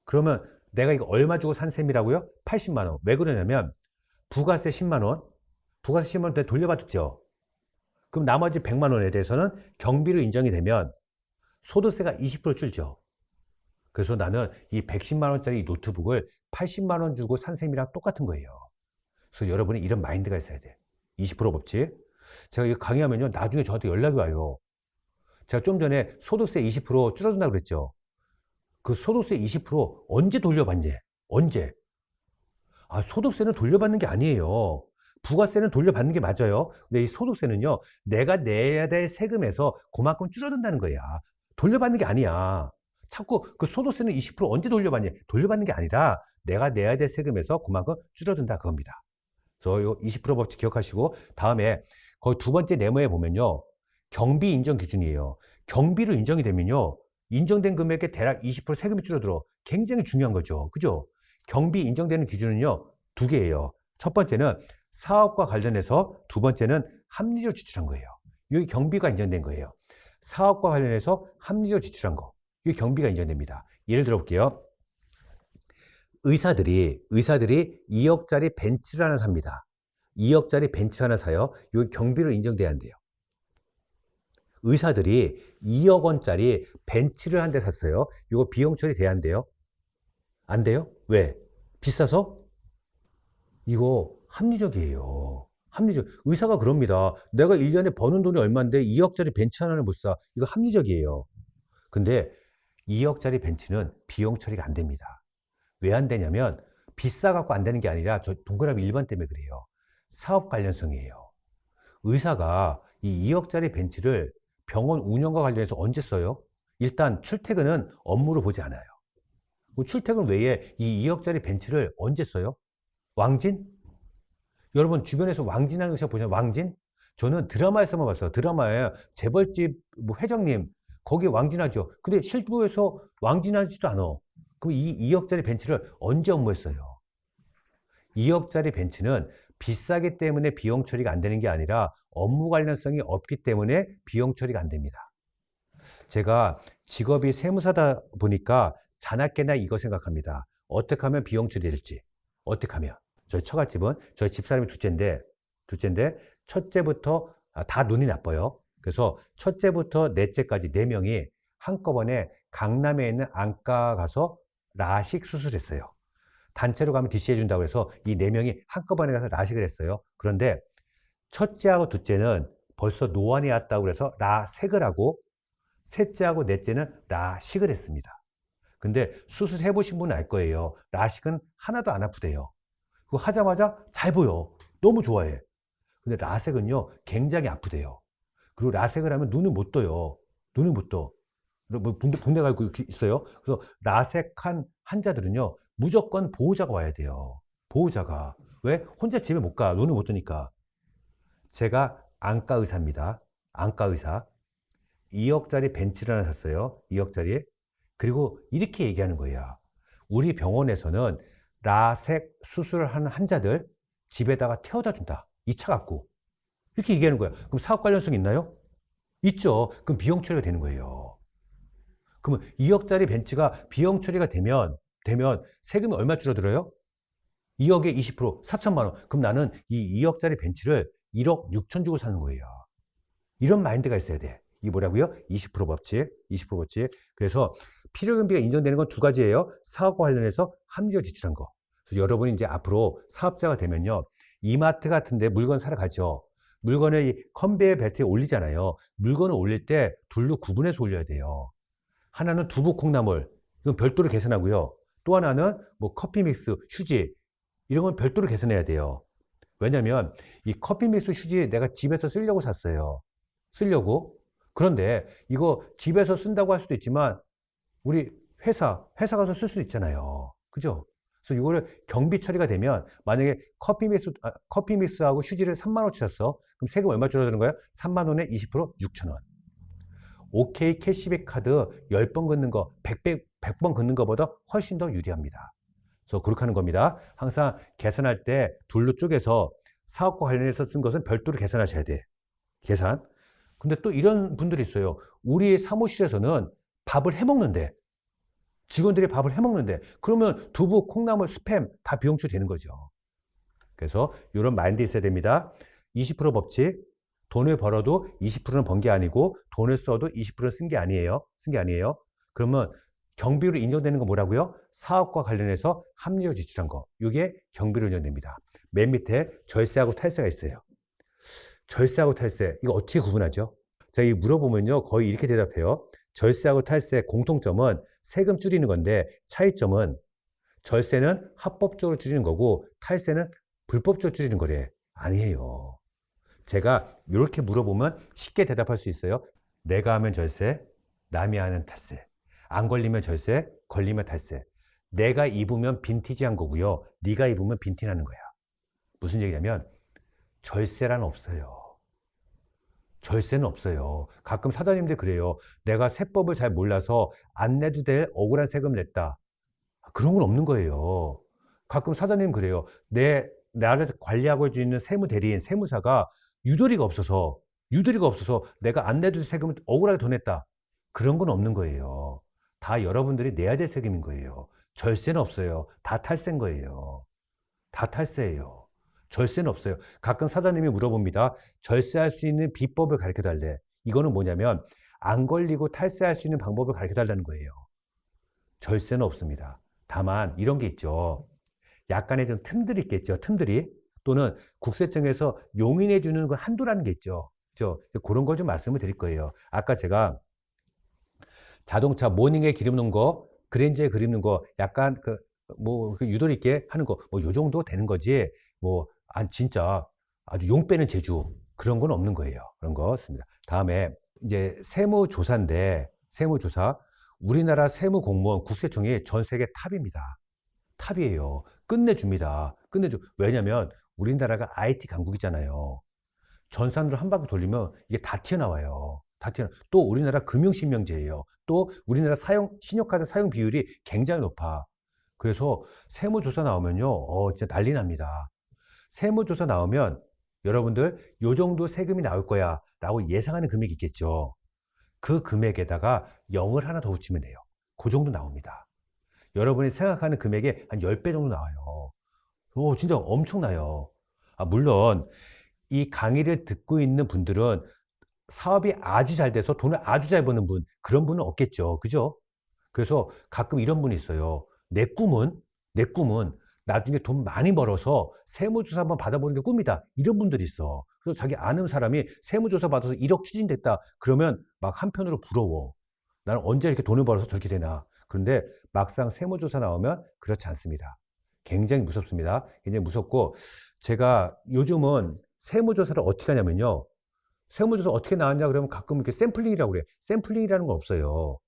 그러면 내가 이거 얼마 주고 산 셈이라고요? 80만 원. 왜 그러냐면 부가세 10만 원, 부가세 10만 원 내가 돌려받았죠. 그럼 나머지 100만 원에 대해서는 경비로 인정이 되면 소득세가 20% 줄죠. 그래서 나는 이 110만 원짜리 노트북을 80만 원 주고 산 셈이랑 똑같은 거예요. 그래서 여러분이 이런 마인드가 있어야 돼. 20% 법칙. 제가 이거 강의하면요, 나중에 저한테 연락이 와요. 제가 좀 전에 소득세 20% 줄어든다고 그랬죠. 그 소득세 20% 언제 돌려받니? 언제? 아, 소득세는 돌려받는 게 아니에요. 부가세는 돌려받는 게 맞아요. 근데 이 소득세는요, 내가 내야 될 세금에서 그만큼 줄어든다는 거야. 돌려받는 게 아니야. 자꾸 그 소득세는 20% 언제 돌려받니? 돌려받는 게 아니라 내가 내야 될 세금에서 그만큼 줄어든다 그겁니다. 그래서 이 20% 법칙 기억하시고 다음에 거기 두 번째 네모에 보면요. 경비 인정 기준이에요. 경비로 인정이 되면요. 인정된 금액의 대략 20% 세금이 줄어들어. 굉장히 중요한 거죠. 그죠? 경비 인정되는 기준은요. 두 개예요. 첫 번째는 사업과 관련해서, 두 번째는 합리적으로 지출한 거예요. 여기 경비가 인정된 거예요. 사업과 관련해서 합리적으로 지출한 거. 이게 경비가 인정됩니다. 예를 들어 볼게요. 의사들이 2억짜리 벤츠를 하나 삽니다. 2억짜리 벤츠 하나 사요. 이거 경비로 인정돼야 한대요. 의사들이 2억 원짜리 벤츠를 한 대 샀어요. 이거 비용 처리 돼야 한대요. 안 돼요? 왜? 비싸서? 이거 합리적이에요. 합리적. 의사가 그럽니다. 내가 1년에 버는 돈이 얼마인데 2억짜리 벤츠 하나를 못 사. 이거 합리적이에요. 근데 2억짜리 벤츠는 비용 처리가 안 됩니다. 왜 안 되냐면 비싸갖고 안 되는 게 아니라 저 동그라미 1번 때문에 그래요. 사업 관련성이에요. 의사가 이 2억짜리 벤츠를 병원 운영과 관련해서 언제 써요? 일단 출퇴근은 업무로 보지 않아요. 출퇴근 외에 이 2억짜리 벤츠를 언제 써요? 왕진? 여러분 주변에서 왕진하는 의사 보시나요? 왕진? 저는 드라마에서만 봤어요. 드라마에 재벌집 뭐 회장님 거기에 왕진하죠. 근데 실무에서 왕진하지도 않아. 그럼 이 2억짜리 벤츠를 언제 업무했어요? 2억짜리 벤츠는 비싸기 때문에 비용 처리가 안 되는 게 아니라 업무 관련성이 없기 때문에 비용 처리가 안 됩니다. 제가 직업이 세무사다 보니까 자나깨나 이거 생각합니다. 어떻게 하면 비용 처리될지. 어떻게 하면. 저희 처갓집은 저희 집사람이 둘째인데 첫째부터 다 눈이 나빠요. 그래서 첫째부터 넷째까지 4명이 한꺼번에 강남에 있는 안과 가서 라식 수술했어요. 단체로 가면 DC 해준다고 해서 이 4명이 한꺼번에 가서 라식을 했어요. 그런데 첫째하고 둘째는 벌써 노안이 왔다고 그래서 라색을 하고 셋째하고 넷째는 라식을 했습니다. 근데 수술해 보신 분은 알 거예요. 라식은 하나도 안 아프대요. 그거 하자마자 잘 보여. 너무 좋아해. 근데 라섹은요, 굉장히 아프대요. 그리고 라섹을 하면 눈을 못 떠요. 눈을 못 떠. 붕대가 있어요. 그래서 라섹한 환자들은요, 무조건 보호자가 와야 돼요. 보호자가. 왜? 혼자 집에 못 가. 눈을 못 뜨니까. 제가 안과 의사입니다. 안과 의사. 2억짜리 벤츠를 하나 샀어요. 2억짜리. 그리고 이렇게 얘기하는 거예요. 우리 병원에서는 라섹 수술을 하는 환자들 집에다가 태워다 준다. 이 차 갖고. 이렇게 얘기하는 거야. 그럼 사업 관련성 있나요? 있죠. 그럼 비용 처리가 되는 거예요. 그러면 2억짜리 벤츠가 비용 처리가 되면 되면 세금이 얼마 줄어들어요? 2억에 20%, 4천만 원. 그럼 나는 이 2억짜리 벤츠를 1억 6천 주고 사는 거예요. 이런 마인드가 있어야 돼. 이게 뭐라고요? 20% 법칙, 20% 법칙. 그래서 필요경비가 인정되는 건 두 가지예요. 사업과 관련해서 합리적으로 지출한 거. 그래서 여러분이 이제 앞으로 사업자가 되면요. 이마트 같은데 물건 사러 가죠. 물건을 이 컨베이어 벨트에 올리잖아요. 물건을 올릴 때 둘로 구분해서 올려야 돼요. 하나는 두부 콩나물, 이건 별도로 계산하고요. 또 하나는 뭐 커피 믹스, 휴지, 이런 건 별도로 계산해야 돼요. 왜냐면 이 커피 믹스 휴지 내가 집에서 쓰려고 샀어요. 쓰려고. 그런데 이거 집에서 쓴다고 할 수도 있지만 우리 회사 가서 쓸 수도 있잖아요. 그죠? 그래서 이거를 경비 처리가 되면 만약에 커피 믹스하고 휴지를 3만 원치 샀어. 그럼 세금 얼마 줄어드는 거야? 3만 원에 20% 6천 원. OK 캐시백 카드 10번 긋는 거, 100번 긋는 거보다 훨씬 더 유리합니다. 그래서 그렇게 하는 겁니다. 항상 계산할 때 둘로 쪼개서 사업과 관련해서 쓴 것은 별도로 계산하셔야 돼. 계산. 근데 또 이런 분들이 있어요. 우리 사무실에서는 밥을 해 먹는데, 직원들이 밥을 해 먹는데, 그러면 두부, 콩나물, 스팸 다 비용 처리되는 거죠. 그래서 이런 마인드 있어야 됩니다. 20% 법칙. 돈을 벌어도 20%는 번 게 아니고 돈을 써도 20%는 쓴 게 아니에요. 쓴 게 아니에요. 그러면 경비로 인정되는 거 뭐라고요? 사업과 관련해서 합리적으로 지출한 거. 이게 경비로 인정됩니다. 맨 밑에 절세하고 탈세가 있어요. 절세하고 탈세. 이거 어떻게 구분하죠? 자, 이 물어보면요. 거의 이렇게 대답해요. 절세하고 탈세 공통점은 세금 줄이는 건데 차이점은 절세는 합법적으로 줄이는 거고 탈세는 불법적으로 줄이는 거래. 아니에요. 제가 이렇게 물어보면 쉽게 대답할 수 있어요. 내가 하면 절세, 남이 하는 탈세. 안 걸리면 절세, 걸리면 탈세. 내가 입으면 빈티지한 거고요. 네가 입으면 빈티나는 거야. 무슨 얘기냐면 절세란 없어요. 절세는 없어요. 가끔 사장님들 그래요. 내가 세법을 잘 몰라서 안 내도 될 억울한 세금 냈다. 그런 건 없는 거예요. 가끔 사장님 그래요. 나를 관리하고 해주는 세무대리인, 세무사가 유도리가 없어서 내가 안 내도 세금을 억울하게 더 냈다. 그런 건 없는 거예요. 다 여러분들이 내야 될 세금인 거예요. 절세는 없어요. 다 탈세인 거예요. 다 탈세예요. 절세는 없어요. 가끔 사장님이 물어봅니다. 절세할 수 있는 비법을 가르쳐 달래. 이거는 뭐냐면 안 걸리고 탈세할 수 있는 방법을 가르쳐 달라는 거예요. 절세는 없습니다. 다만 이런 게 있죠. 약간의 좀 틈들이 있겠죠. 틈들이. 또는 국세청에서 용인해 주는 건 한도라는 게 있죠. 그렇죠? 그런 걸 좀 말씀을 드릴 거예요. 아까 제가 자동차 모닝에 기름 넣은 거, 그랜저에 기름 넣은 거 약간 그 유도리 있게 하는 거, 요 정도 되는 거지. 진짜 아주 용 빼는 재주 그런 건 없는 거예요. 그런 거 씁니다. 다음에 이제 세무조사인데 세무조사. 우리나라 세무공무원 국세청이 전 세계 탑입니다. 탑이에요. 끝내줍니다. 왜냐면 우리나라가 IT 강국이잖아요. 전산으로 한 바퀴 돌리면 이게 다 튀어나와요. 또 우리나라 금융실명제예요. 또 우리나라 신용카드 사용 비율이 굉장히 높아. 그래서 세무조사 나오면요. 진짜 난리 납니다. 세무조사 나오면 여러분들 요 정도 세금이 나올 거야 라고 예상하는 금액이 있겠죠. 그 금액에다가 0을 하나 더 붙이면 돼요. 그 정도 나옵니다. 여러분이 생각하는 금액의 한 10배 정도 나와요. 진짜 엄청나요. 물론 이 강의를 듣고 있는 분들은 사업이 아주 잘 돼서 돈을 아주 잘 버는 분, 그런 분은 없겠죠. 그죠? 그래서 가끔 이런 분이 있어요. 내 꿈은 나중에 돈 많이 벌어서 세무조사 한번 받아보는 게 꿈이다. 이런 분들이 있어. 그래서 자기 아는 사람이 세무조사 받아서 1억 추진됐다. 그러면 막 한편으로 부러워. 나는 언제 이렇게 돈을 벌어서 저렇게 되나. 그런데 막상 세무조사 나오면 그렇지 않습니다. 굉장히 무섭습니다. 굉장히 무섭고, 제가 요즘은 세무조사를 어떻게 하냐면요. 세무조사 어떻게 나왔냐 그러면 가끔 이렇게 샘플링이라고 그래요. 샘플링이라는 거 없어요.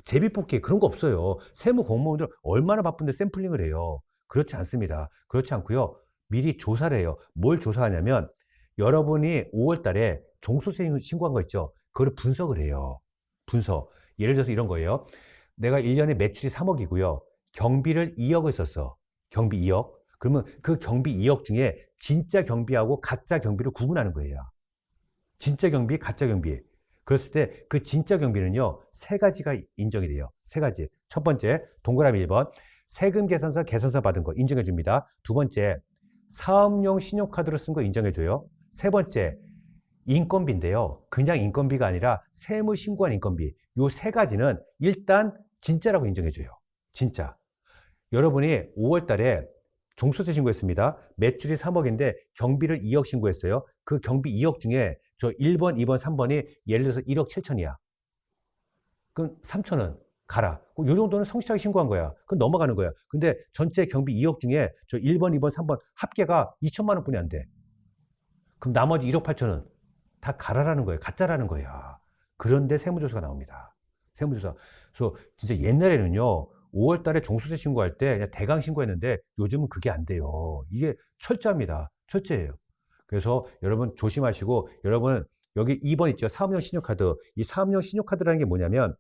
제비뽑기 그런 거 없어요. 세무 공무원들 얼마나 바쁜데 샘플링을 해요. 그렇지 않습니다. 그렇지 않고요. 미리 조사를 해요. 뭘 조사하냐면 여러분이 5월 달에 종소세 신고한 거 있죠. 그거를 분석을 해요. 분석. 예를 들어서 이런 거예요. 내가 1년에 매출이 3억이고요. 경비를 2억을 썼어. 경비 2억. 그러면 그 경비 2억 중에 진짜 경비하고 가짜 경비를 구분하는 거예요. 진짜 경비, 가짜 경비. 그랬을 때 그 진짜 경비는요, 3가지가 인정이 돼요. 3가지. 첫 번째, 동그라미 1번. 세금 계산서 받은 거 인정해 줍니다. 두 번째, 사업용 신용카드로 쓴 거 인정해 줘요. 세 번째, 인건비인데요. 그냥 인건비가 아니라 세무 신고한 인건비. 요 세 가지는 일단 진짜라고 인정해 줘요. 진짜. 여러분이 5월 달에 종소세 신고했습니다. 매출이 3억인데 경비를 2억 신고했어요. 그 경비 2억 중에 저 1번, 2번, 3번이 예를 들어서 1억 7천이야. 그럼 3천은 가라. 요 정도는 성실하게 신고한 거야. 그럼 넘어가는 거야. 근데 전체 경비 2억 중에 저 1번, 2번, 3번 합계가 2천만 원뿐이 안 돼. 그럼 나머지 1억 8천은 다 가라라는 거예요. 가짜라는 거야. 그런데 세무조사가 나옵니다. 세무조사. 그래서 진짜 옛날에는요. 5월 달에 종소세 신고할 때 그냥 대강 신고했는데 요즘은 그게 안 돼요. 이게 철저합니다. 철저해요. 그래서 여러분 조심하시고, 여러분 여기 2번 있죠. 사업용 신용카드. 이 사업용 신용카드라는 게 뭐냐면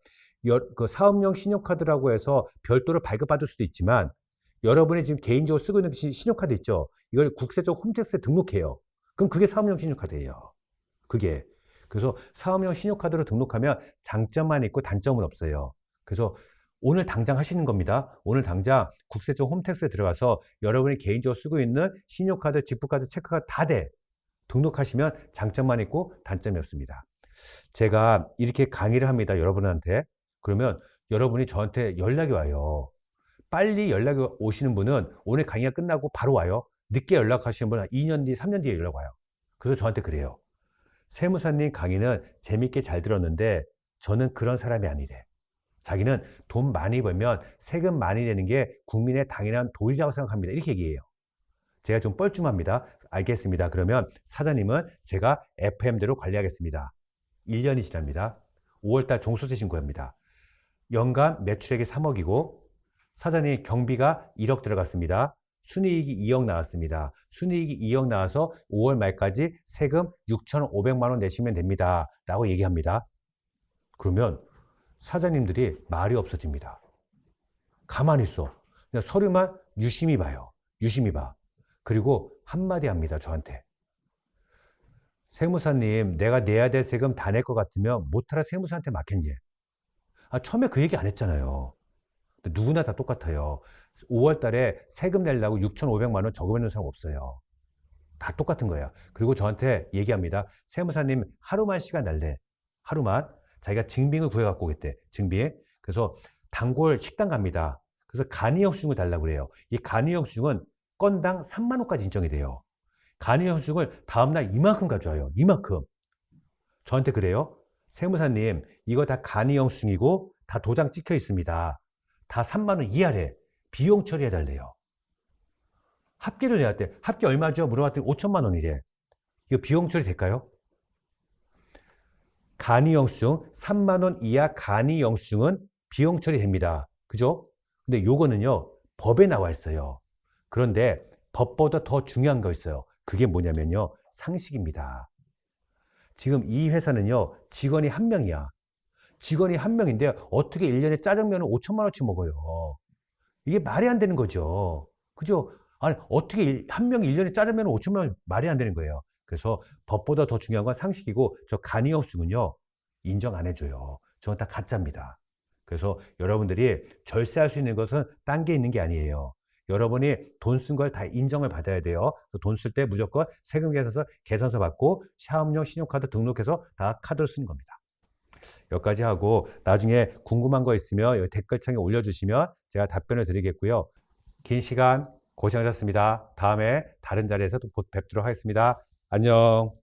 그 사업용 신용카드라고 해서 별도로 발급받을 수도 있지만 여러분이 지금 개인적으로 쓰고 있는 신용카드 있죠. 이걸 국세청 홈택스에 등록해요. 그럼 그게 사업용 신용카드예요. 그게. 그래서 사업용 신용카드로 등록하면 장점만 있고 단점은 없어요. 그래서 오늘 당장 하시는 겁니다. 오늘 당장 국세청 홈택스에 들어가서 여러분이 개인적으로 쓰고 있는 신용카드, 지프카드, 체크카드 다 돼. 등록하시면 장점만 있고 단점이 없습니다. 제가 이렇게 강의를 합니다. 여러분한테. 그러면 여러분이 저한테 연락이 와요. 빨리 연락이 오시는 분은 오늘 강의가 끝나고 바로 와요. 늦게 연락하시는 분은 2년 뒤, 3년 뒤에 연락 와요. 그래서 저한테 그래요. 세무사님 강의는 재밌게 잘 들었는데 저는 그런 사람이 아니래. 자기는 돈 많이 벌면 세금 많이 내는 게 국민의 당연한 도리라고 생각합니다. 이렇게 얘기해요. 제가 좀 뻘쭘합니다. 알겠습니다. 그러면 사장님은 제가 FM대로 관리하겠습니다. 1년이 지납니다. 5월달 종소세 신고합니다. 연간 매출액이 3억이고 사장님 경비가 1억 들어갔습니다. 순이익이 2억 나왔습니다. 순이익이 2억 나와서 5월 말까지 세금 6,500만 원 내시면 됩니다. 라고 얘기합니다. 그러면 사장님들이 말이 없어집니다. 가만히 있어. 그냥 서류만 유심히 봐요. 유심히 봐. 그리고 한마디 합니다. 저한테. 세무사님, 내가 내야 될 세금 다 낼 것 같으면 못하라 세무사한테 맡겠니? 처음에 그 얘기 안 했잖아요. 누구나 다 똑같아요. 5월 달에 세금 내려고 6,500만 원 적어놓는 사람 없어요. 다 똑같은 거야. 그리고 저한테 얘기합니다. 세무사님, 하루만 시간 달래. 하루만. 자기가 증빙을 구해갖고 오겠대. 증빙. 그래서 단골 식당 갑니다. 그래서 간이 영수증을 달라고 그래요. 이 간이 영수증은 건당 3만 원까지 인정이 돼요. 간이 영수증을 다음날 이만큼 가져와요. 이만큼. 저한테 그래요. 세무사님, 이거 다 간이 영수증이고 다 도장 찍혀 있습니다. 다 3만 원 이하래. 비용 처리해달래요. 합계도 내야 돼. 합계 얼마죠? 물어봤더니 5천만 원이래. 이거 비용 처리 될까요? 간이 영수증 3만 원 이하 간이 영수증은 비용 처리됩니다. 그죠? 근데 요거는요. 법에 나와 있어요. 그런데 법보다 더 중요한 거 있어요. 그게 뭐냐면요. 상식입니다. 지금 이 회사는요. 직원이 한 명이야. 직원이 한 명인데 어떻게 1년에 짜장면을 5천만 원치 먹어요. 이게 말이 안 되는 거죠. 그죠? 아니 어떻게 한 명이 1년에 짜장면을 5천만 원 말이 안 되는 거예요. 그래서 법보다 더 중요한 건 상식이고 저 간이 영수증은요. 인정 안 해줘요. 저건 다 가짜입니다. 그래서 여러분들이 절세할 수 있는 것은 딴 게 있는 게 아니에요. 여러분이 돈 쓴 걸 다 인정을 받아야 돼요. 돈 쓸 때 무조건 세금 계산서 받고 사업용 신용카드 등록해서 다 카드로 쓰는 겁니다. 여기까지 하고 나중에 궁금한 거 있으면 여기 댓글창에 올려주시면 제가 답변을 드리겠고요. 긴 시간 고생하셨습니다. 다음에 다른 자리에서 또 뵙도록 하겠습니다. 안녕.